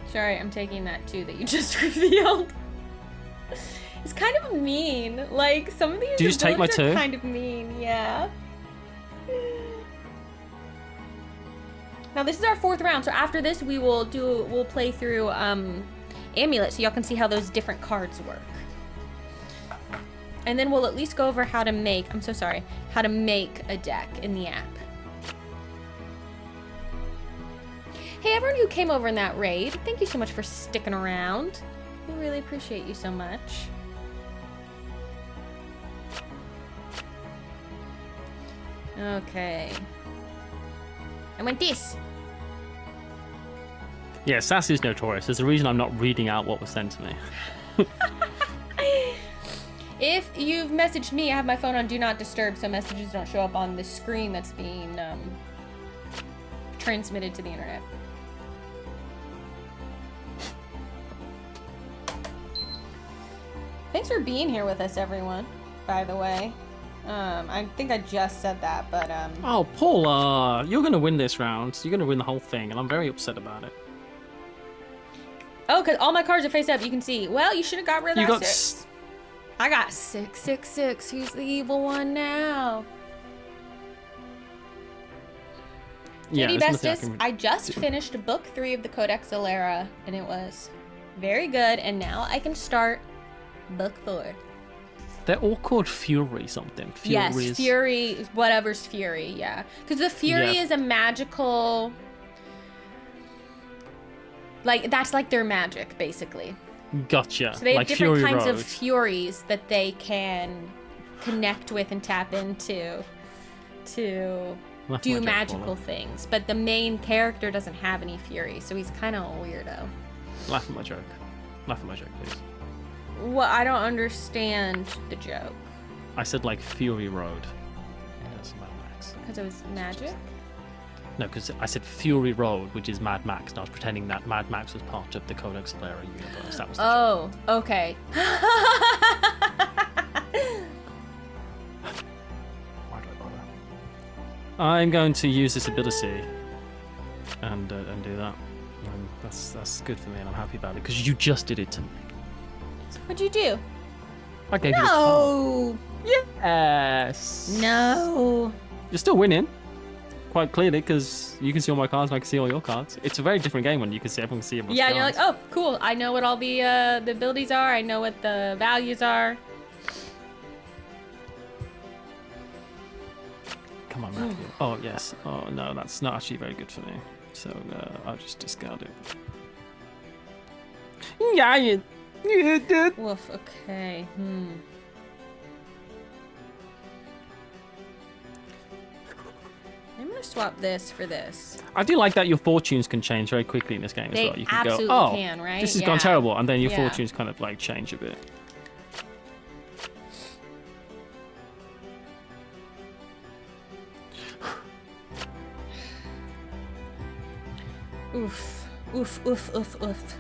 Sorry, I'm taking that too that you just revealed. It's kind of mean. Like, some of these Do you just take my are two? kind of mean, yeah. Now this is our 4th round, so after this we'll play through Amulet so y'all can see how those different cards work. And then we'll at least go over how to make, how to make a deck in the app. Hey, everyone who came over in that raid, thank you so much for sticking around. We really appreciate you so much. Okay. I want this. Yeah, Sass is notorious. There's a reason I'm not reading out what was sent to me. If you've messaged me, I have my phone on Do Not Disturb, so messages don't show up on the screen that's being transmitted to the internet. Thanks for being here with us, everyone, by the way. I think I just said that, but Oh, Paula, you're gonna win this round. You're gonna win the whole thing, and I'm very upset about it. Oh, because all my cards are face up, you can see. Well, you should have got rid of You that got 6. I got 666. Who's the evil one now? Yeah, JD there's nothing Bestis, I just finished book 3 of the Codex Alera, and it was very good, and now I can start book 4. They're all called Fury something. Yes, Furies. Fury, whatever's Fury, yeah. Because the Fury is a magical... Like, that's like their magic, basically. Gotcha. So they have like different Fury kinds Road. of Furies that they can connect with and tap into to Laugh do my joke, magical Paula. things. But the main character doesn't have any Fury, so he's kind of a weirdo. Laugh at my joke. Laugh at my joke, please. Well, I don't understand the joke. I said like Fury Road. Yes, Mad Max. Because it was magic? No, because I said Fury Road, which is Mad Max, and I was pretending that Mad Max was part of the Codex Alera universe. That was the joke. Oh, okay. Why do I bother? I'm going to use this ability and do that. And that's good for me, and I'm happy about it because you just did it to me. What'd you do? I gave you a card. No! Yes. No! You're still winning, quite clearly, because you can see all my cards and I can see all your cards. It's a very different game when you can see everyone can see everyone's Yeah, cards. and you're like, oh, cool. I know what all the abilities are. I know what the values are. Come on, Matthew. Oh, yes. Oh, no, that's not actually very good for me. So I'll just discard it. Yeah, you did. Woof, okay. I'm gonna swap this for this. I do like that your fortunes can change very quickly in this game as They well. You can absolutely go, oh, can, right? this has Yeah. gone terrible, and then your Yeah. fortunes kind of like change a bit. Oof. Oof, oof, oof, oof.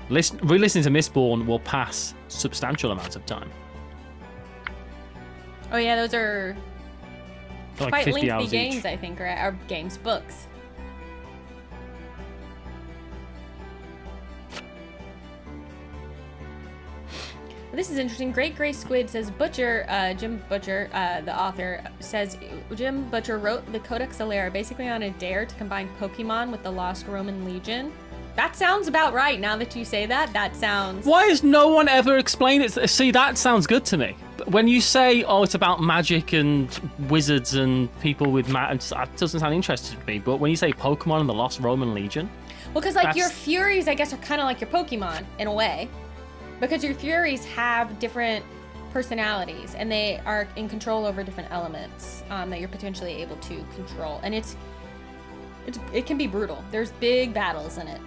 Re-listening to Mistborn will pass substantial amounts of time. Oh yeah, those are Like quite 50 lengthy hours games, each. I think, right? Or games, books. This is interesting. Great Gray Squid says Butcher, Jim Butcher, the author, says Jim Butcher wrote the Codex Alera basically on a dare to combine Pokemon with the Lost Roman Legion. That sounds about right. Now that you say that, that sounds... Why has no one ever explained it? See, that sounds good to me. But when you say, oh, it's about magic and wizards and people with that doesn't sound interesting to me. But when you say Pokemon and the Lost Roman Legion... Well, because, like, that's... your Furies, I guess, are kind of like your Pokemon, in a way. Because your Furies have different personalities, and they are in control over different elements that you're potentially able to control. And it can be brutal. There's big battles in it.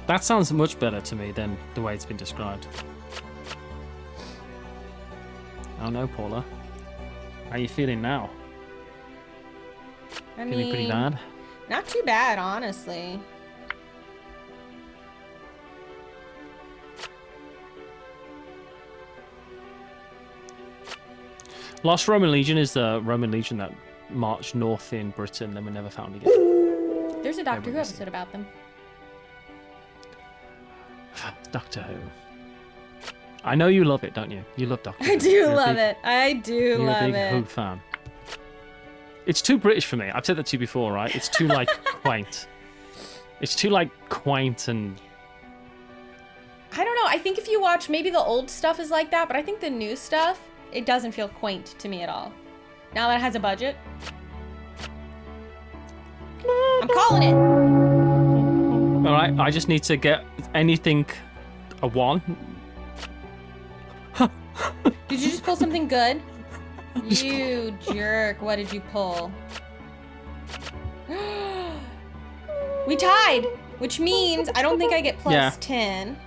That sounds much better to me than the way it's been described. Oh no, Paula. How are you feeling now? I Feeling pretty bad? Not too bad, honestly. Lost Roman Legion is the Roman Legion that marched north in Britain, then were never found again. There's a Doctor Who episode about them. Doctor Who. I know you love it, don't you? You love Doctor Who. I do love it. I do love it. You're a big Who fan. It's too British for me. I've said that to you before, right? It's too, like, quaint. It's too, like, quaint and... I don't know. I think if you watch, maybe the old stuff is like that, but I think the new stuff, it doesn't feel quaint to me at all. Now that it has a budget. I'm calling it. All right, I just need to get anything a 1. Did you just pull something good? You jerk. What did you pull? We tied, which means I don't think I get plus 10.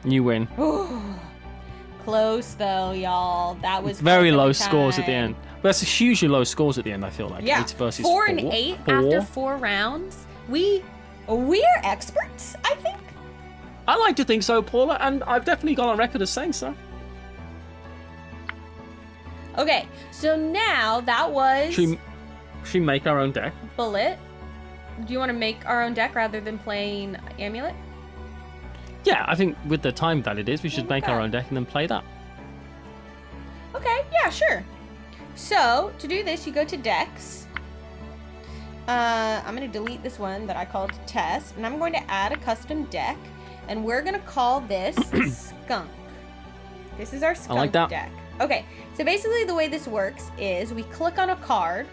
You win. Close though, y'all. That was very low scores at the end. But that's hugely low scores at the end, I feel like. Yeah. 8 versus 4 and 8 after 4 rounds. We're experts, I think. I like to think so, Paula, and I've definitely gone on record as saying so. Okay, so now that was... Should we make our own deck? Bullet. Do you want to make our own deck rather than playing Amulet? Yeah, I think with the time that it is, we should make our own deck and then play that. Okay, yeah, sure. So, to do this, you go to decks. I'm going to delete this one that I called test, and I'm going to add a custom deck, and we're going to call this Skunk. This is our Skunk deck. Okay, so basically the way this works is we click on a card.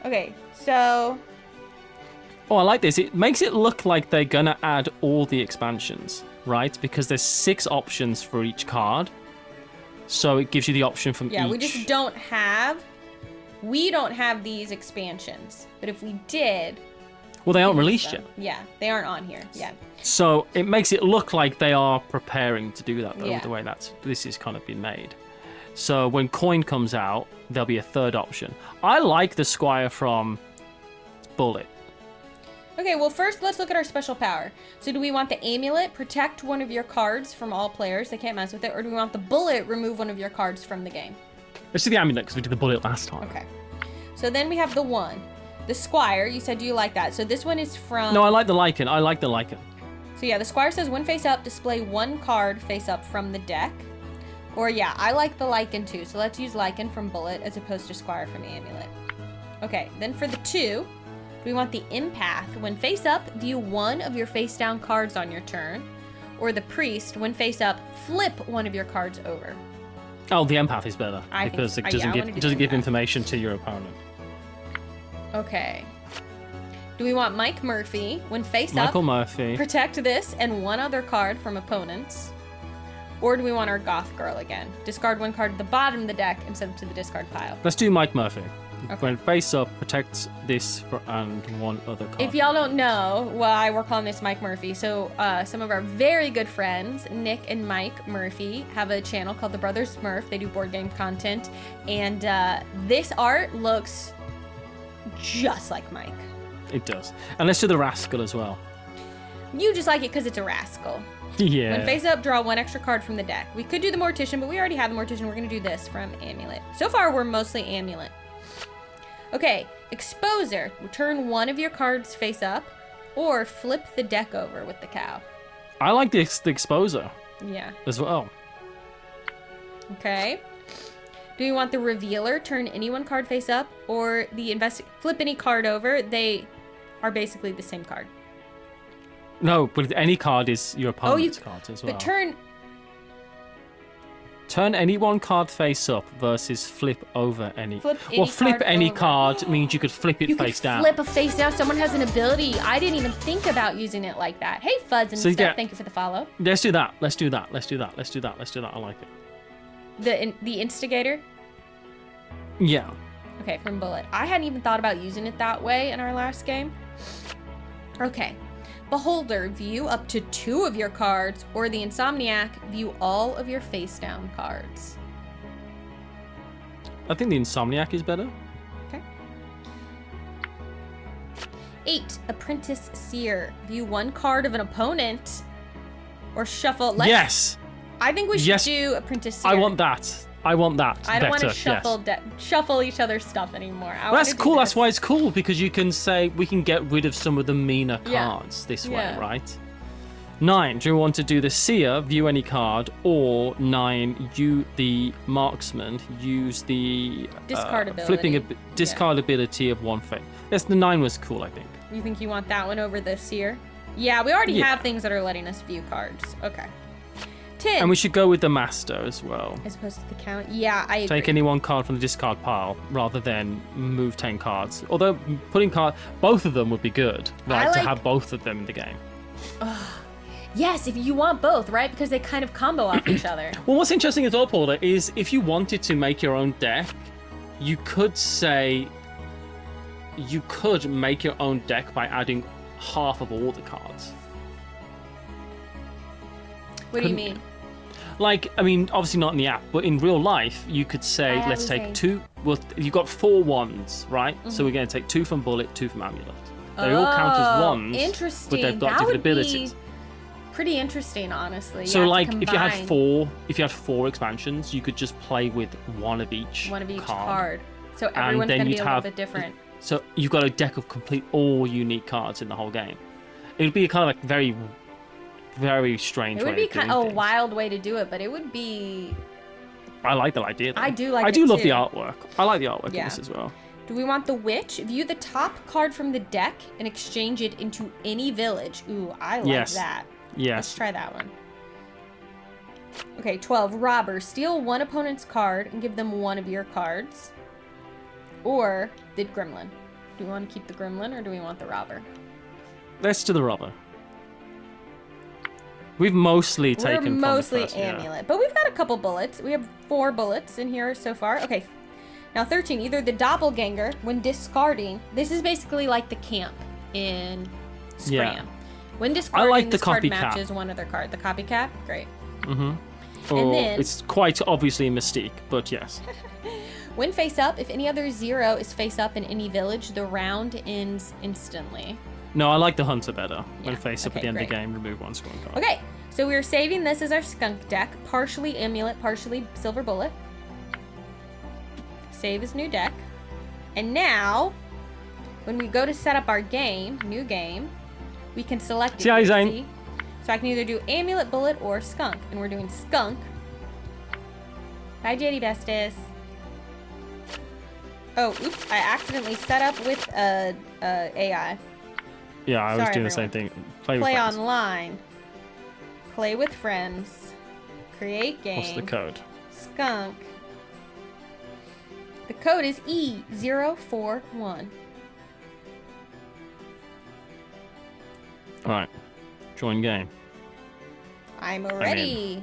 Okay, so... Oh, I like this. It makes it look like they're going to add all the expansions, right? Because there's 6 options for each card. So it gives you the option from each. Yeah, we just don't have... We don't have these expansions. But if we did... Well, they aren't released yet. Yeah, they aren't on here yet. So it makes it look like they are preparing to do that, though, the way this is kind of been made. So when Coin comes out, there'll be a 3rd option. I like the Squire from Bullet. Okay, well, first let's look at our special power. So do we want the Amulet, protect one of your cards from all players, they can't mess with it, or do we want the Bullet, remove one of your cards from the game? Let's do the Amulet, because we did the Bullet last time. Okay. So then we have the 1. The Squire, you said, do you like that? So this one is from... No, I like the Lycan. I like the Lycan. So yeah, the Squire says when face up, display 1 card face up from the deck. Or yeah, I like the Lycan too. So let's use Lycan from Bullet as opposed to Squire from Amulet. Okay, then for the 2, we want the Empath. When face up, view 1 of your face down cards on your turn. Or the Priest, when face up, flip 1 of your cards over. Oh, the Empath is better. Because it doesn't give information to your opponent. Okay. Do we want Mike Murphy, when face Michael up, Murphy. protect this and 1 other card from opponents? Or do we want our Goth Girl again? Discard 1 card at the bottom of the deck and send it to the discard pile. Let's do Mike Murphy. Okay. When face up, protect this and 1 other card. If y'all don't know why we're calling this Mike Murphy, so some of our very good friends, Nick and Mike Murphy, have a channel called The Brothers Smurf. They do board game content. And this art looks just like Mike. It does. And let's do the Rascal as well. You just like it because it's a rascal. Yeah. When face up, draw 1 extra card from the deck. We could do the Mortician, but we already have the Mortician. We're going to do this from Amulet. So far, we're mostly Amulet. Okay, Exposer. Turn 1 of your cards face up, or flip the deck over with the cow. I like the Exposer. Yeah. As well. Okay. Do you want the Revealer? Turn any 1 card face up, or the flip any card over? They are basically the same card. No, but any card is your opponent's card as well. But turn any 1 card face up versus flip over any. Flip any over. card means you could flip it face down. Flip a face down. Someone has an ability. I didn't even think about using it like that. Hey, Fuzz and stuff. Yeah. Thank you for the follow. Let's do that. I like it. The Instigator? Yeah. Okay, from Bullet. I hadn't even thought about using it that way in our last game. Okay. Beholder, view up to 2 of your cards, or the Insomniac, view all of your face down cards. I think the Insomniac is better. Okay. 8, Apprentice Seer, view 1 card of an opponent, or shuffle. Yes. I think we should do Apprentice Seer. I want that. I want that. I don't want to yes. shuffle each other's stuff anymore. Well, that's cool. That's why it's cool, because you can say we can get rid of some of the meaner cards this way, right? 9. Do you want to do the seer, view any card, or 9, you, the marksman, use the discard ability. Flipping discard ability of 1 fate. Yes, the 9 was cool, I think. You think you want that one over the seer? Yeah, we already have things that are letting us view cards. Okay. 10. And we should go with the master as well. As opposed to the count. Yeah, I agree. Take any one card from the discard pile rather than move 10 cards. Although putting both of them would be good, right? To have both of them in the game. Yes, if you want both, right? Because they kind of combo off each other. Well, what's interesting as well, Paula, is if you wanted to make your own deck, you could make your own deck by adding half of all the cards. What do you mean? Like, I mean, obviously not in the app, but in real life, you could say, let's take 2. Well, you've got 4 wands, right? Mm-hmm. So we're going to take 2 from bullet, 2 from amulet. They all count as wands. Interesting. But they've got different abilities. Pretty interesting, honestly. So, like, if you had 4 expansions, you could just play with one of each card. So everyone's going to be a little bit different. So you've got a deck of all unique cards in the whole game. It would be kind of like very, very strange. It would be kind of a wild way to do it, but it would be. I like that idea, though. I do like. I do love the artwork. I like the artwork in this as well. Do we want the witch? View the top card from the deck and exchange it into any village. Ooh, I like that. Yes. Let's try that one. Okay, 12. Robber. Steal one opponent's card and give them one of your cards. Or the gremlin. Do we want to keep the gremlin or do we want the robber? Let's do the robber. We've mostly taken from the first, amulet, but we've got a couple bullets. We have 4 bullets in here so far. Okay, now 13. Either the doppelganger, when discarding. This is basically like the camp in Scram. Yeah. When discarding, this card matches one other card. The copycat? Great. Mm-hmm. And then, it's quite obviously a Mystique, but yes. When face up, if any other 0 is face up in any village, the round ends instantly. No, I like the hunter better. When face up at the end of the game, remove 1 scoring card. Okay, so we're saving this as our skunk deck. Partially amulet, partially silver bullet. Save as new deck. And now, when we go to set up our game, new game, we can select it. So I can either do amulet, bullet, or skunk. And we're doing skunk. Bye, JD Bestis. Oh, oops. I accidentally set up with AI. Yeah, I was doing the same thing. Play online. Play with friends. Create game. What's the code? Skunk. The code is E041. Alright. Join game. I'm ready.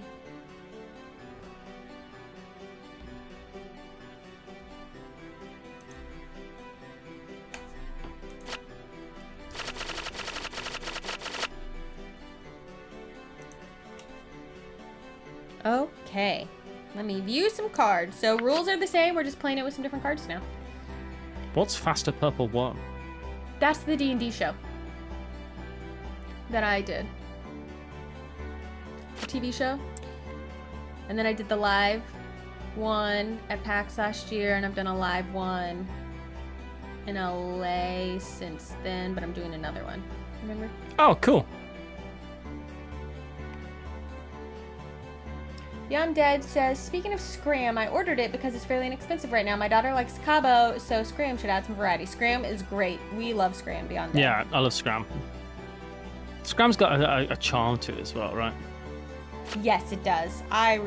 Okay. Let me view some cards. So rules are the same. We're just playing it with some different cards now. What's Faster Purple 1? That's the D&D show that I did. The TV show. And then I did the live one at PAX last year, and I've done a live one in LA since then, but I'm doing another one. Remember? Oh, cool. Beyond Dead says, speaking of Scram, I ordered it because it's fairly inexpensive right now. My daughter likes Cabo, so Scram should add some variety. Scram is great. We love Scram, Beyond Dead. Yeah, I love Scram. Scram's got a charm to it as well, right? Yes, it does. I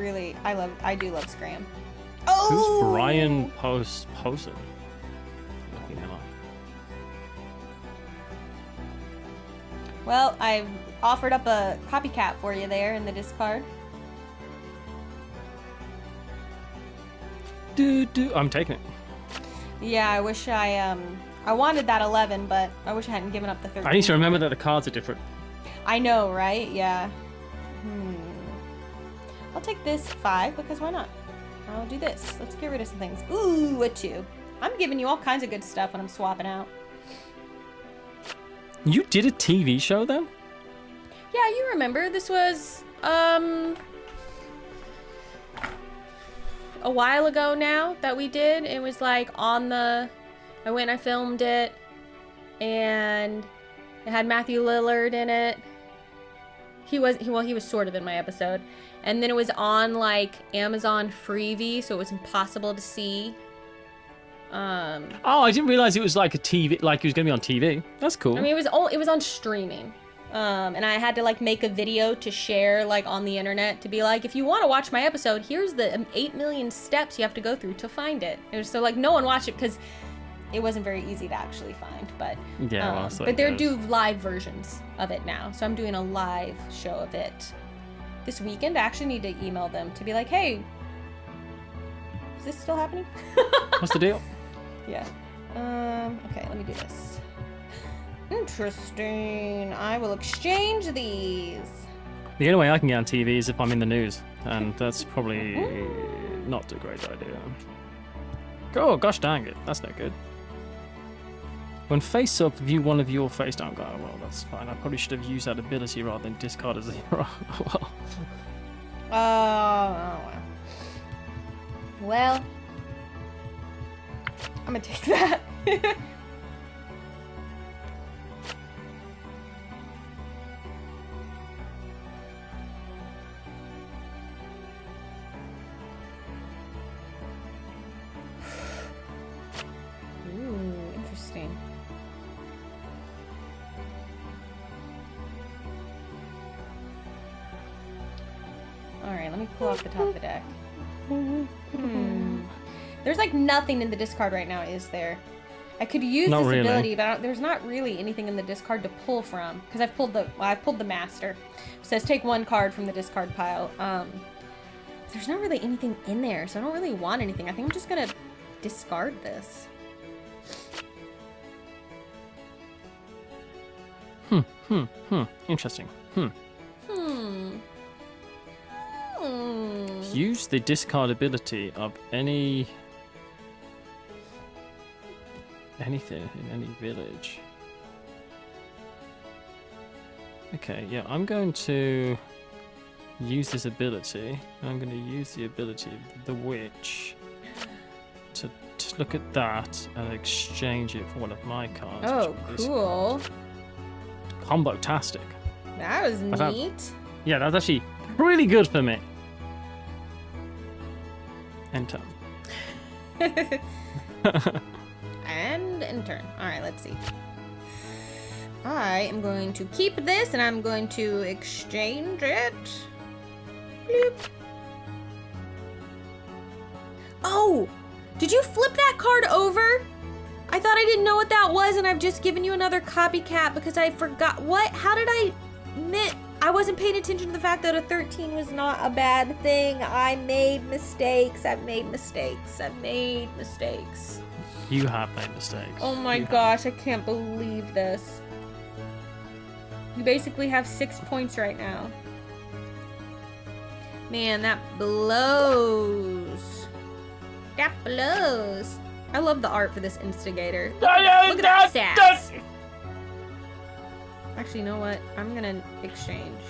do love Scram. Oh! Who's Brian Posen? Looking him up. Well, I've offered up a copycat for you there in the discard. I'm taking it. Yeah, I wish I wanted that 11, but I wish I hadn't given up the 13. I need to remember that the cards are different. I know, right? Yeah. I'll take this 5 because why not? I'll do this. Let's get rid of some things. Ooh, a 2. I'm giving you all kinds of good stuff when I'm swapping out. You did a TV show then? Yeah, you remember. This was, a while ago now that we did. It was like on the, I went and I filmed it, and it had Matthew Lillard in it. He was sort of in my episode. And then it was on like Amazon Freevee, so it was impossible to see. Oh, I didn't realize it was like a TV, like it was gonna be on TV. That's cool. I mean, it was on streaming. And I had to like make a video to share like on the internet to be like, if you want to watch my episode, here's the 8 million steps you have to go through to find it. It was so like no one watched it because it wasn't very easy to actually find. But yeah, well, but they do live versions of it now, so I'm doing a live show of it this weekend. I actually need to email them to be like, hey, is this still happening? What's the deal? Yeah. Okay, let me do this. Interesting. I will exchange these. The only way I can get on TV is if I'm in the news, and that's probably not a great idea. Oh, gosh dang it. That's no good. When face up, view one of your face down. Oh, well, that's fine. I probably should have used that ability rather than discard a 0. Well, I'm gonna take that. Ooh, interesting. Alright, let me pull off the top of the deck. There's like nothing in the discard right now, is there? I could use this ability, but there's not really anything in the discard to pull from because I've pulled the master. It says take 1 card from the discard pile. There's not really anything in there, so I don't really want anything. I think I'm just gonna discard this. Interesting. Use the discard ability of anything in any village. Okay, yeah, I'm going to use this ability. I'm going to use the ability of the witch to look at that and exchange it for one of my cards. Oh, cool. Combo-tastic. That was neat. Yeah, that's actually really good for me. End turn. And end turn. Alright, let's see. I am going to keep this and I'm going to exchange it. Bloop. Oh! Did you flip that card over? I thought I didn't know what that was and I've just given you another copycat because I forgot. What? How did I admit? I wasn't paying attention to the fact that a 13 was not a bad thing. I made mistakes. I've made mistakes. I've made mistakes. You have made mistakes. Oh my gosh, I can't believe this. You basically have 6 points right now. Man, that blows. That blows. I love the art for this instigator. Look at that sass. Actually, you know what? I'm gonna exchange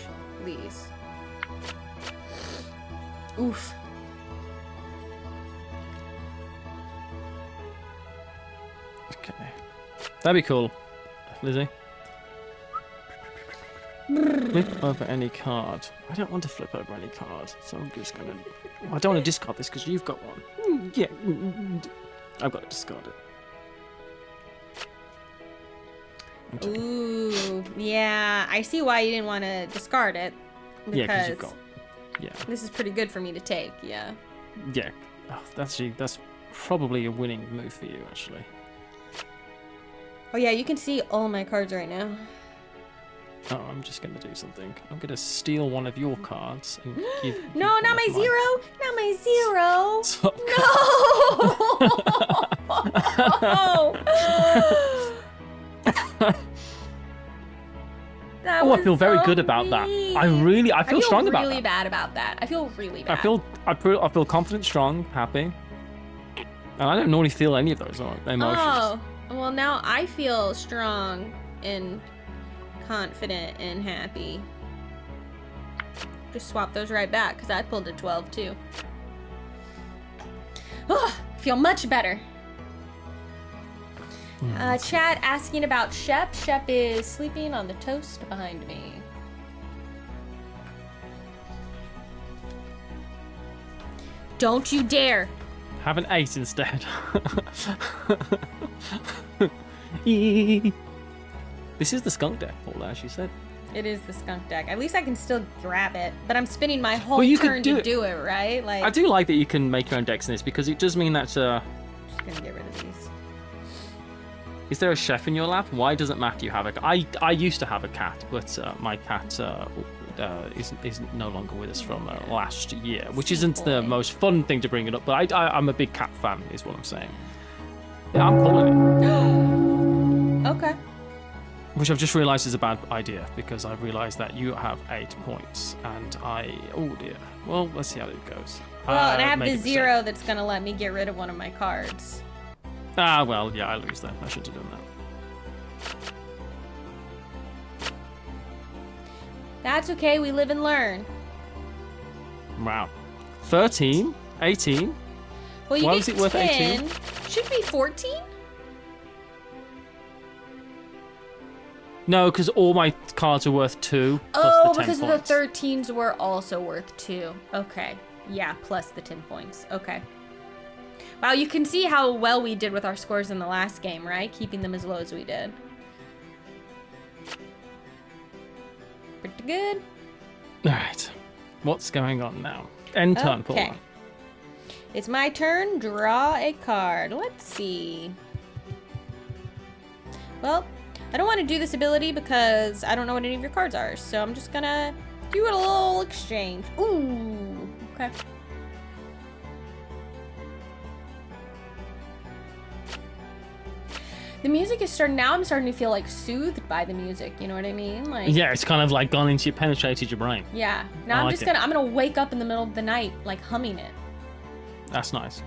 these. Oof. Okay. That'd be cool, Lizzie. Flip over any card. I don't want to flip over any card, so I'm just gonna... I don't want to discard this because you've got one. Yeah. I've got to discard it. Ooh, yeah. I see why you didn't want to discard it. Because yeah, because you've got... Yeah. This is pretty good for me to take, yeah. Yeah. Oh, that's probably a winning move for you, actually. Oh yeah, you can see all my cards right now. Oh, I'm just going to do something. I'm going to steal one of your cards and give... No, not my 0! Not my 0! Stop. No! Oh, I feel very good about that. I feel strong about that. I feel really bad about that. I feel really bad. I feel confident, strong, happy. And I don't normally feel any of those emotions. Oh, well now I feel strong and confident and happy. Just swap those right back because I pulled a 12 too. Feel much better. Chat asking about Shep. Shep is sleeping on the toast behind me. Don't you dare. Have an 8 instead. This is the skunk deck, Paula, as you said. It is the skunk deck. At least I can still grab it, but I'm spinning my whole you turn could to do it, right? Like I do like that you can make your own decks in this because it does mean that. just gonna get rid of these. Is there a chef in your lab? Why doesn't Matthew have a cat? I used to have a cat, but my cat is no longer with us from last year, which isn't the most fun thing to bring it up. But I'm a big cat fan, is what I'm saying. Yeah, I'm calling it. Okay. Which I've just realised is a bad idea because I've realised that you have 8 points and oh dear. Well, let's see how it goes. Well, and I have the 0 that's gonna let me get rid of one of my cards. Well, yeah, I lose then. I should have done that. That's okay, we live and learn. Wow. 13? 18? Well, you Why get was it worth 10. 18? Should be 14? No, because all my cards are worth 2 plus Oh, the 10 because points. the 13s were also worth 2. Okay. Yeah, plus the 10 points. Okay. Wow, you can see how well we did with our scores in the last game, right? Keeping them as low as we did. Pretty good. Alright. What's going on now? End turn, Okay. Paula. It's my turn. Draw a card. Let's see. Well, I don't want to do this ability because I don't know what any of your cards are. So I'm just gonna do a little exchange. Ooh. Okay. The music is now I'm starting to feel like soothed by the music, you know what I mean? Like Yeah, it's kind of like gone into penetrated your brain. yeah. Now I'm just gonna wake up in the middle of the night like humming it. That's nice.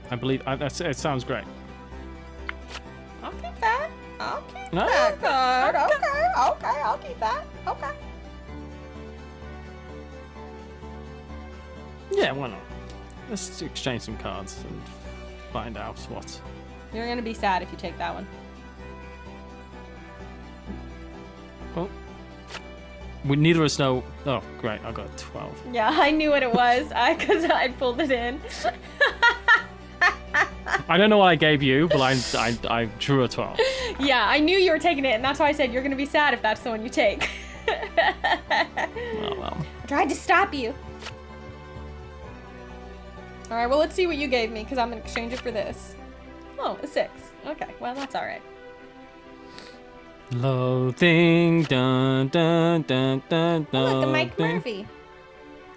I believe it sounds great. I'll keep that. I'll keep No, that card. Okay, I'll keep that. Okay. Yeah, why not? Let's exchange some cards and find out what. You're gonna be sad if you take that one. Oh. Neither of us know. Oh, great! I got a 12. Yeah, I knew what it was because I pulled it in. I don't know what I gave you, but I drew a 12. Yeah, I knew you were taking it, and that's why I said you're gonna be sad if that's the one you take. Well. I tried to stop you. All right, well, let's see what you gave me, because I'm going to exchange it for this. Oh, a 6. Okay, well, that's all right. Loathing, dun dun dun dun dun. Oh, look, a Mike Murphy.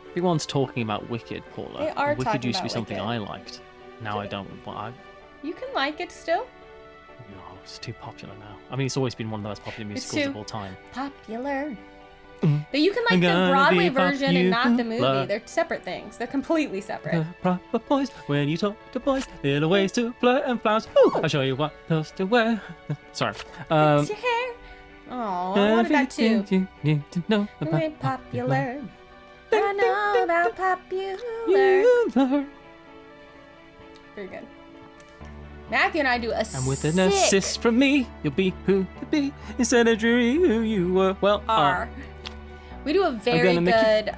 Everyone's talking about Wicked, Paula. They are Wicked talking used to be about something Wicked. I liked. Now I don't. Well, You can like it still. no, it's too popular now. I mean, it's always been one of the most popular musicals of all time. Popular. But you can like the Broadway version and not the movie. They're separate things. They're completely separate. Proper boys, when you talk to boys, little ways to flirt and flounce. Ooh, I'll show you what those to wear. Sorry. It's your hair. Oh, I wanted that too. Everything you need to know about Popular. I know about popular. Very good. Matthew and I do a And with an sick assist from me, you'll be who you be instead of dreary who you were. Well, R. We do a very gonna make good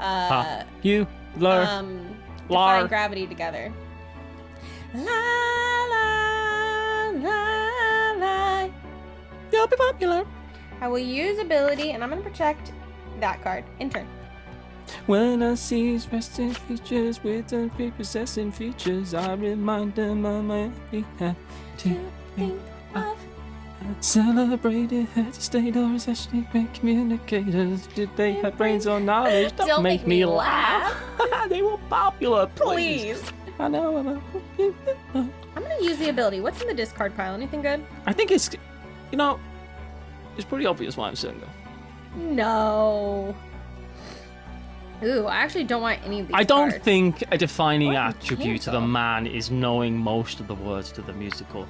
you learn. defying gravity together. La la la la. You'll be popular. I will use ability, and I'm gonna protect that card. Intern. When I see his resting features with unprepossessing features, I remind them of my happy To think of. celebrated head state or essentially great communicators. Did they have brains or knowledge? Don't make me laugh. They were popular, please. Please. I know. I'm gonna use the ability. What's in the discard pile? Anything good? I think it's, it's pretty obvious why I'm single. No. Ooh, I actually don't want any of these I don't cards. think a defining Oh, attribute of a cancel. man is knowing most of the words to the musical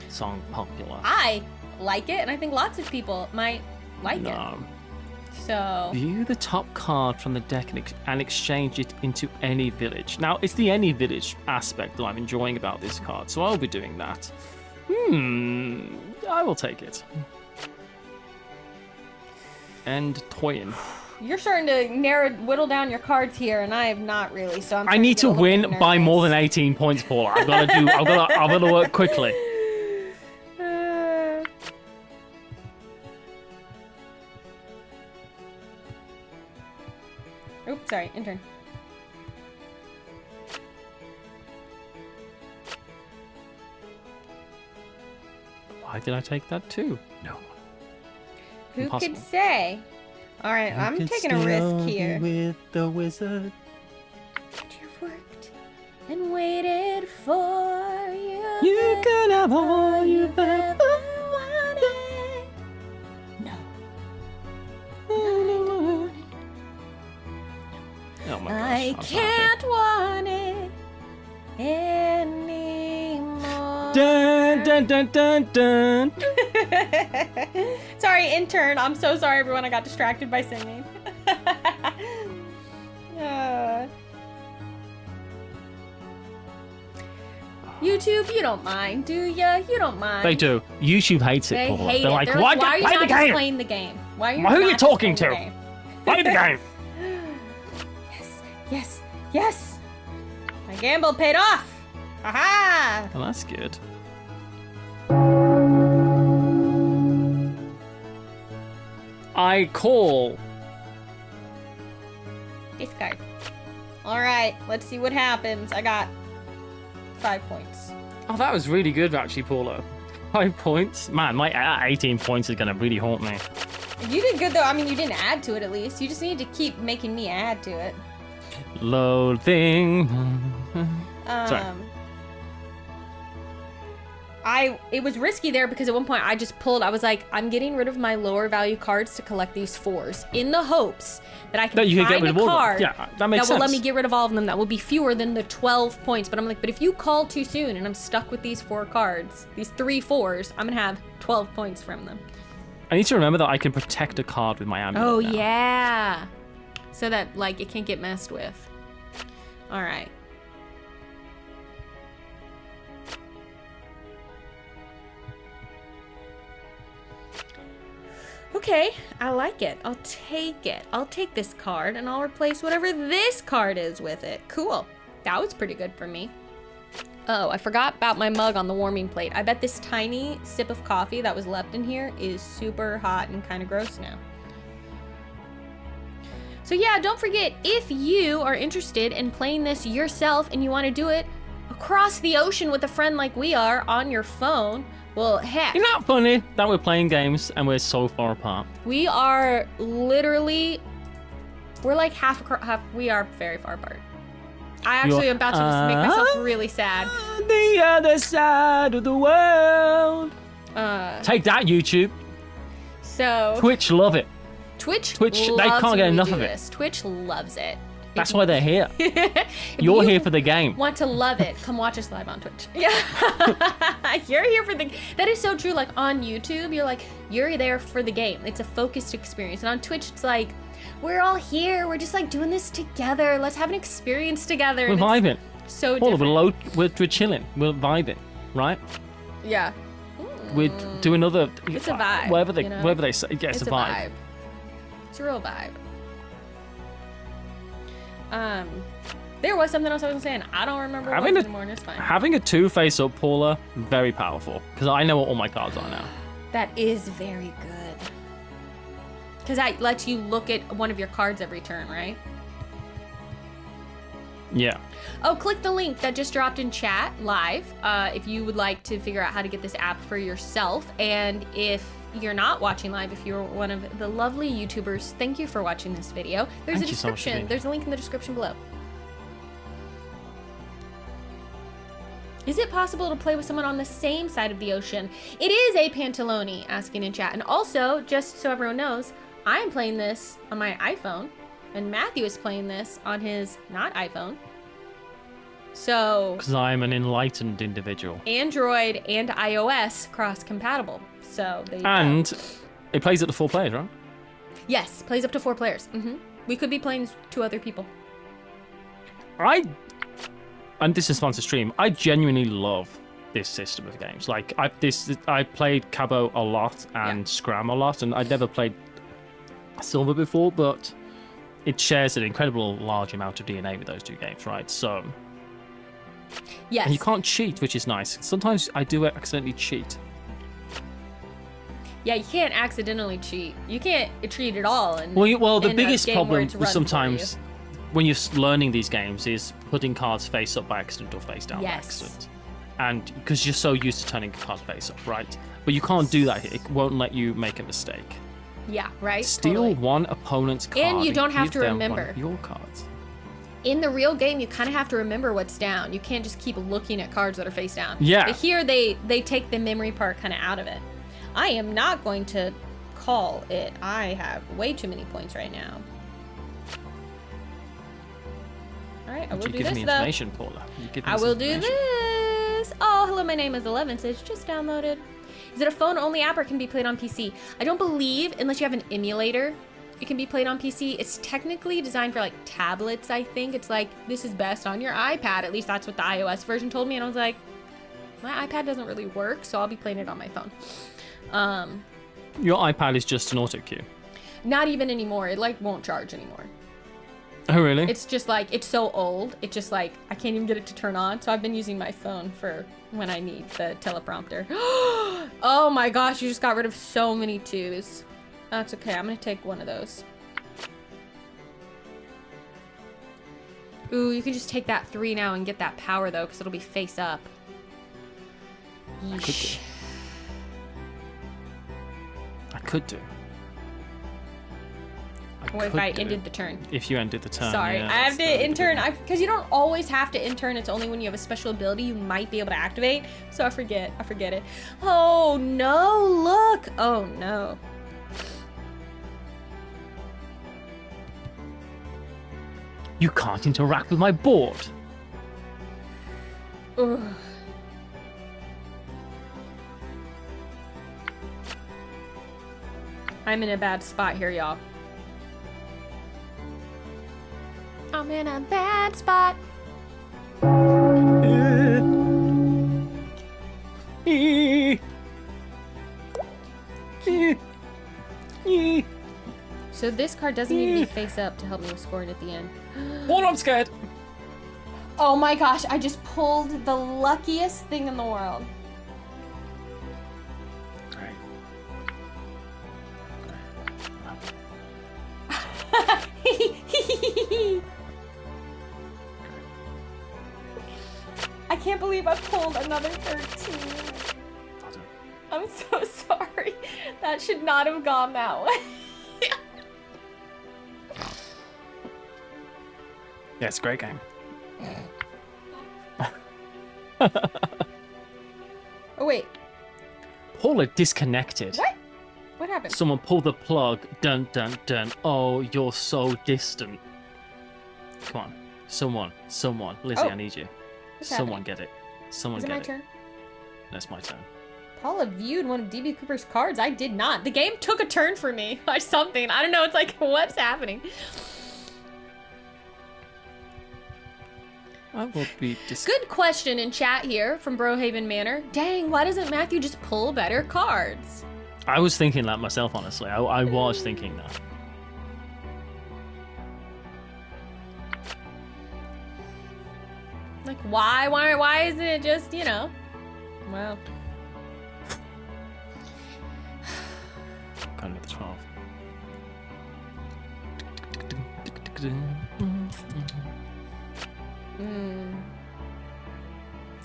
song Popular. I like it, and I think lots of people might like it. No. So View the top card from the deck and exchange it into any village. Now, it's the any village aspect that I'm enjoying about this card, so I'll be doing that. I will take it. And toying. you're starting to whittle down your cards here, and I have not really. So I need to win by more than 18 points, Paula. I've got to work quickly. Oops, sorry, intern. Why did I take that too? No. Who Impossible. could say? All right, I'm taking a risk here. With the wizard. You've worked and waited for you. You can have all you've ever wanted. No. Oh my gosh. I I'm so can't want it anymore. Dun, dun, dun, dun, dun. Sorry, intern. I'm so sorry, everyone. I got distracted by singing. YouTube, you don't mind, do ya? You don't mind. They do. YouTube hates it, They Paula. hate They're it. like, They're why are you play not the just game? playing the game? Why are you Who are you not just talking playing to? the game? Play the game. Yes, yes, yes. My gamble paid off. Aha! Well, that's good. I call. Discard. All right, let's see what happens. I got 5 points. Oh, that was really good, actually, Paula. 5 points. Man, my 18 points is going to really haunt me. You did good, though. I mean, you didn't add to it, at least. You just need to keep making me add to it. Loading. Sorry. It was risky there because at one point I just pulled, I was like, I'm getting rid of my lower value cards to collect these 4s in the hopes that I can find a card that makes will sense. let me get rid of all of them. That will be fewer than the 12 points. But I'm like, but if you call too soon and I'm stuck with these 4 cards, these 3 4s, I'm going to have 12 points from them. I need to remember that I can protect a card with my amulet Oh, now. yeah. So that, like, it can't get messed with. All right. Okay, I like it. I'll take it. I'll take this card and I'll replace whatever this card is with it. Cool. That was pretty good for me. Oh, I forgot about my mug on the warming plate. I bet this tiny sip of coffee that was left in here is super hot and kind of gross now. So yeah, don't forget, if you are interested in playing this yourself and you want to do it across the ocean with a friend like we are on your phone, well, heck. Isn't that funny that we're playing games and we're so far apart? We are literally, we're like half, we are very far apart. I actually am about to just make myself really sad. The other side of the world. Take that, YouTube. So. Twitch love it. Twitch they loves can't get when we enough do of it. this. Twitch loves it. That's why they're here. If You're you here for the game. Want to love it? Come watch us live on Twitch. Yeah, you're here for the. That is so true. Like on YouTube, you're there for the game. It's a focused experience, and on Twitch, it's like we're all here. We're just like doing this together. Let's have an experience together. We're vibing. So Paula, different. we're chilling. We're vibing, right? Yeah. We do another. It's a vibe. Whatever they you know? whatever they say. Yeah, it's a vibe. It's a real vibe. There was something else I was saying. I don't remember what anymore, and it's fine. Having a 2 face-up, Paula, very powerful. Because I know what all my cards are now. That is very good. Because that lets you look at one of your cards every turn, right? Yeah. Oh, click the link that just dropped in chat live if you would like to figure out how to get this app for yourself. And if you're not watching live, if you're one of the lovely YouTubers, thank you for watching this video. There's a description. There's a link in the description below. Is it possible to play with someone on the same side of the ocean? It is a Pantaloni asking in chat. And also, just so everyone knows, I am playing this on my iPhone, and Matthew is playing this on his not iPhone. So Because I'm an enlightened individual. Android and iOS cross-compatible. So there you go. And it plays at the 4 players, right? Yes, plays up to 4 players. We could be playing 2 other people. And this is fun to stream. I genuinely love this system of games. Like I played Cabo a lot and Scram a lot, and I'd never played Silver before, but it shares an incredible large amount of DNA with those 2 games, right? So yes, and you can't cheat, which is nice. Sometimes I do accidentally cheat. Yeah, you can't accidentally cheat. You can't cheat at all. And well, the end biggest up game where problem it's with run for sometimes when you're learning these games is putting cards face up by accident or face down by Yes. accident. And because you're so used to turning cards face up, right? But you can't do that here. It won't let you make a mistake. you. Yeah, right? Steal Totally. one opponent's card. And you don't have give to them remember. one of your cards. In the real game, you kind of have to remember what's down. You can't just keep looking at cards that are face down. Yeah. But here, they take the memory part kind of out of it. I am not going to call it. I have way too many points right now. All right, I will you do give this me though. information, Paula. You give me I some will do information. this. Oh, hello, my name is 11 Says just downloaded. Is it a phone-only app or can be played on PC? I don't believe, unless you have an emulator, it can be played on PC. It's technically designed for like tablets, I think. It's like, this is best on your iPad. At least that's what the iOS version told me. And I was like, my iPad doesn't really work, so I'll be playing it on my phone. Your iPad is just an auto cue. Not even anymore. It like won't charge anymore. Oh, really? It's just like, it's so old. It just like, I can't even get it to turn on. So I've been using my phone for when I need the teleprompter. Oh my gosh, you just got rid of so many 2s. That's okay, I'm gonna take one of those. Ooh, you can just take that 3 now and get that power though, because it'll be face up. Yeesh. I could do. What if I ended the turn? If you ended the turn. Sorry, yeah, I have to that would be intern. good. Because you don't always have to intern. It's only when you have a special ability you might be able to activate. So I forget it. Oh no, look. Oh no. You can't interact with my board. Ugh. I'm in a bad spot here, y'all. I'm in a bad spot. So this card doesn't need to be face up to help me with scoring at the end. What? I'm scared. Oh my gosh, I just pulled the luckiest thing in the world. Great. I can't believe I pulled another 13. Pardon. I'm so sorry. That should not have gone that way. Yeah, it's a great game. Oh wait, Paula disconnected. what? What happened? Someone pulled the plug. Dun dun dun. Oh, you're so distant. Come on. Someone. Lizzie, Oh. I need you. What's Someone happening? get it. Someone Is it get my it. turn? That's my turn. Paula viewed one of DB Cooper's cards. I did not. The game took a turn for me or something. I don't know. It's like, what's happening? I will be Good question in chat here from Brohaven Manor. Dang, why doesn't Matthew just pull better cards? I was thinking that myself, honestly. I was thinking that. Like, why isn't it just, you know? Well, Going with the 12.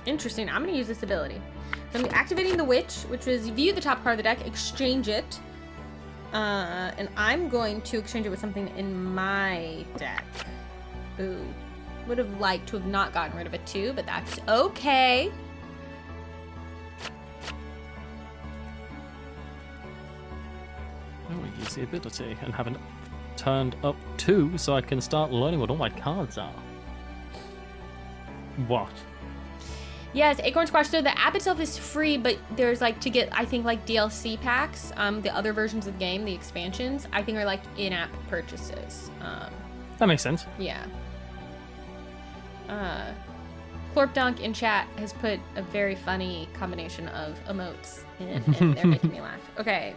interesting. I'm gonna use this ability. So I'm activating the Witch, which was view the top card of the deck, exchange it. And I'm going to exchange it with something in my deck. Ooh. Would have liked to have not gotten rid of a 2, but that's okay. Oh, we use the ability and haven't turned up 2, so I can start learning what all my cards are. What? Yes, Acorn Squash. So the app itself is free, but there's like to get, I think, like DLC packs. The other versions of the game, the expansions, I think are like in-app purchases. That makes sense. Yeah. Clorpdunk in chat has put a very funny combination of emotes in, and they're making me laugh. Okay.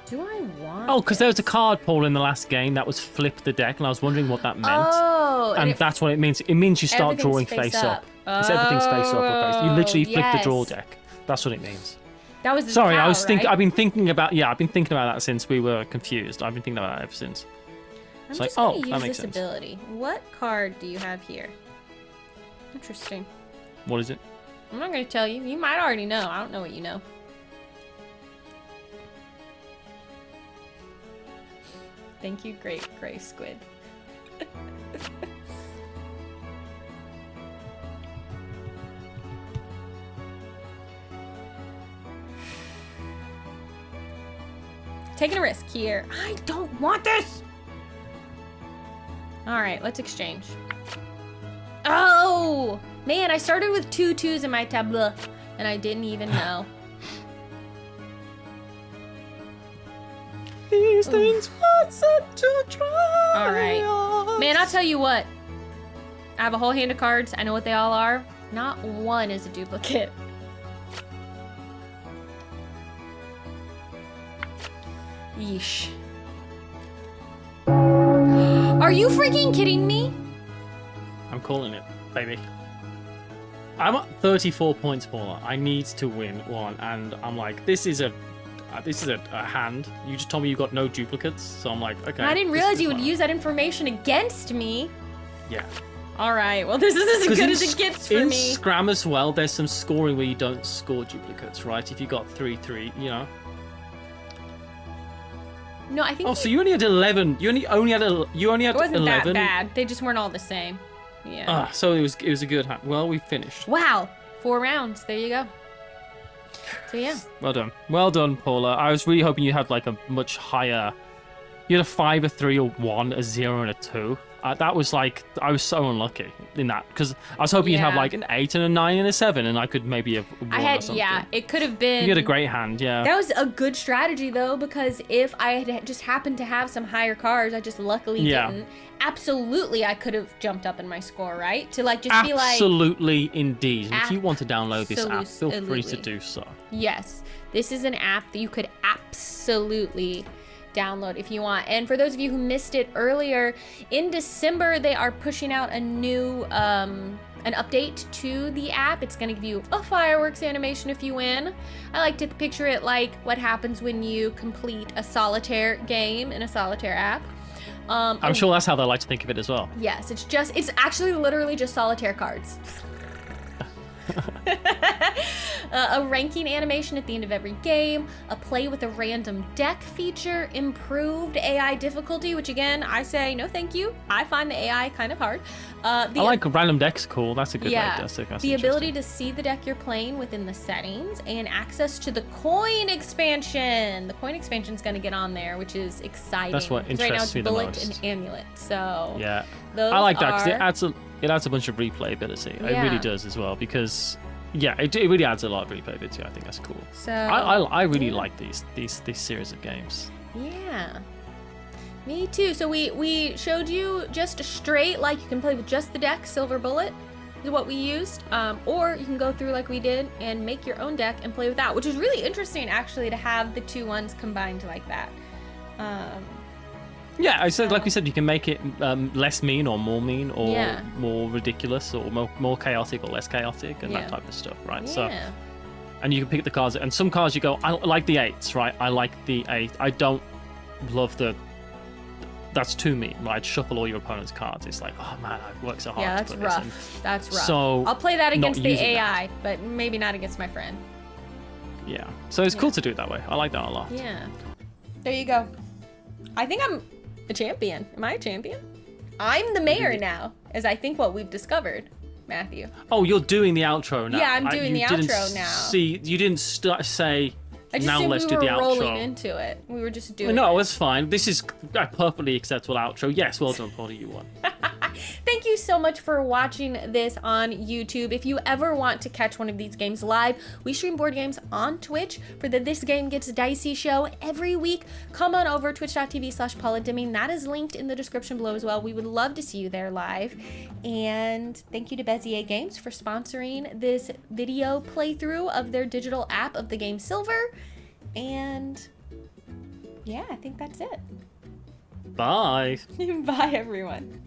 Do I want? Oh, because there was a card pull in the last game that was flip the deck, and I was wondering what that meant. Oh, and that's what it means. It means you start drawing everything's face up. It's everything's face up or face. You literally flip the draw deck. That's what it means. That was the Sorry, power, I was thinking. right? I've been thinking about. Yeah, I've been thinking about that since we were confused. I've been thinking about that ever since. I'm It's just like, gonna oh, that use makes this sense. ability. What card do you have here? Interesting. What is it? I'm not gonna tell you. You might already know. I don't know what you know. Thank you, Great Gray Squid. Taking a risk here. I don't want this! Alright, let's exchange. Oh! Man, I started with 2 2s in my tableau, and I didn't even know. These things were set to try. Alright. Man, I'll tell you what. I have a whole hand of cards. I know what they all are. Not one is a duplicate. Yeesh. Are you freaking kidding me? I'm calling it, baby. I'm at 34 points, Paula. I need to win one, and I'm like, this is a hand. You just told me you got no duplicates, so I'm like, okay. I didn't this realize is you would fine. use that information against me. Yeah. All right. Well, this is as good as it gets for in me. Scram as well, there's some scoring where you don't score duplicates, right? If you got 3-3, you know. No, I think. Oh, so you only had 11. You only had it wasn't 11. that bad. They just weren't all the same. Yeah. Ah, so it was a good hand. Well, we finished. Wow. 4 rounds. There you go. So yeah. Well done, Paula. I was really hoping you had like a much higher. You had a 5, a 3, a 1, a 0, and a 2. That was like, I was so unlucky in that because I was hoping you'd have like an 8 and a 9 and a 7, and I could maybe have won I had, or something. yeah, it could have been. You had a great hand, yeah. That was a good strategy though, because if I had just happened to have some higher cards, I just luckily didn't. Absolutely, I could have jumped up in my score, right? To like just be like. Absolutely, indeed. And if you want to download this app, feel free to Absolutely. do so. Yes, this is an app that you could absolutely download if you want. And for those of you who missed it earlier, in December they are pushing out a new an update to the app. It's going to give you a fireworks animation if you win. I like to picture it like what happens when you complete a solitaire game in a solitaire app. I'm sure that's how they like to think of it as well. Yes, it's actually literally just solitaire cards. A ranking animation at the end of every game, a play with a random deck feature, improved AI difficulty, which again, I say no thank you. I find the AI kind of hard. I like random decks, cool. That's a good yeah, idea. That's the ability to see the deck you're playing within the settings, and access to the coin expansion. The coin expansion is going to get on there, which is exciting. That's what interests right now it's me the Bullet most. and Amulet. So yeah, those I like that because are... it adds a bunch of replayability. Yeah. It really does as well because yeah, it really adds a lot of replayability. I think that's cool. So I really like these series of games. Yeah. Me too. So we showed you just straight, like you can play with just the deck, Silver Bullet is what we used. Or you can go through like we did and make your own deck and play with that, which is really interesting actually to have the two ones combined like that. Yeah, I said like we said, you can make it less mean or more Yeah. more ridiculous or more chaotic or less chaotic and Yeah. that type of stuff, right? Yeah. So, and you can pick the cards, and some cards you go, I like the 8s, right? I like the 8. I don't love the. That's too mean, right? Shuffle all your opponent's cards. It's like, oh man, I've worked so hard. Yeah, to that's put this in. rough. That's rough. So I'll play that against the using AI, but maybe not against my friend. Yeah. So it's cool to do it that way. I like that a lot. Yeah. There you go. I think I'm a champion. Am I a champion? I'm the mayor now, as I think what we've discovered, Matthew. Oh, you're doing the outro now. Yeah, I'm doing the outro now. See, you didn't say I just Now assumed let's we do were the rolling outro. into it. We were just doing No, it. it's fine. This is a perfectly acceptable outro. Yes, well done, Paula, you won. Thank you so much for watching this on YouTube. If you ever want to catch one of these games live, we stream board games on Twitch for the This Game Gets Dicey show every week. Come on over, twitch.tv/Paula Deming. That is linked in the description below as well. We would love to see you there live. And thank you to Bezier Games for sponsoring this video playthrough of their digital app of the game Silver. And yeah, I think that's it. Bye. Bye, everyone.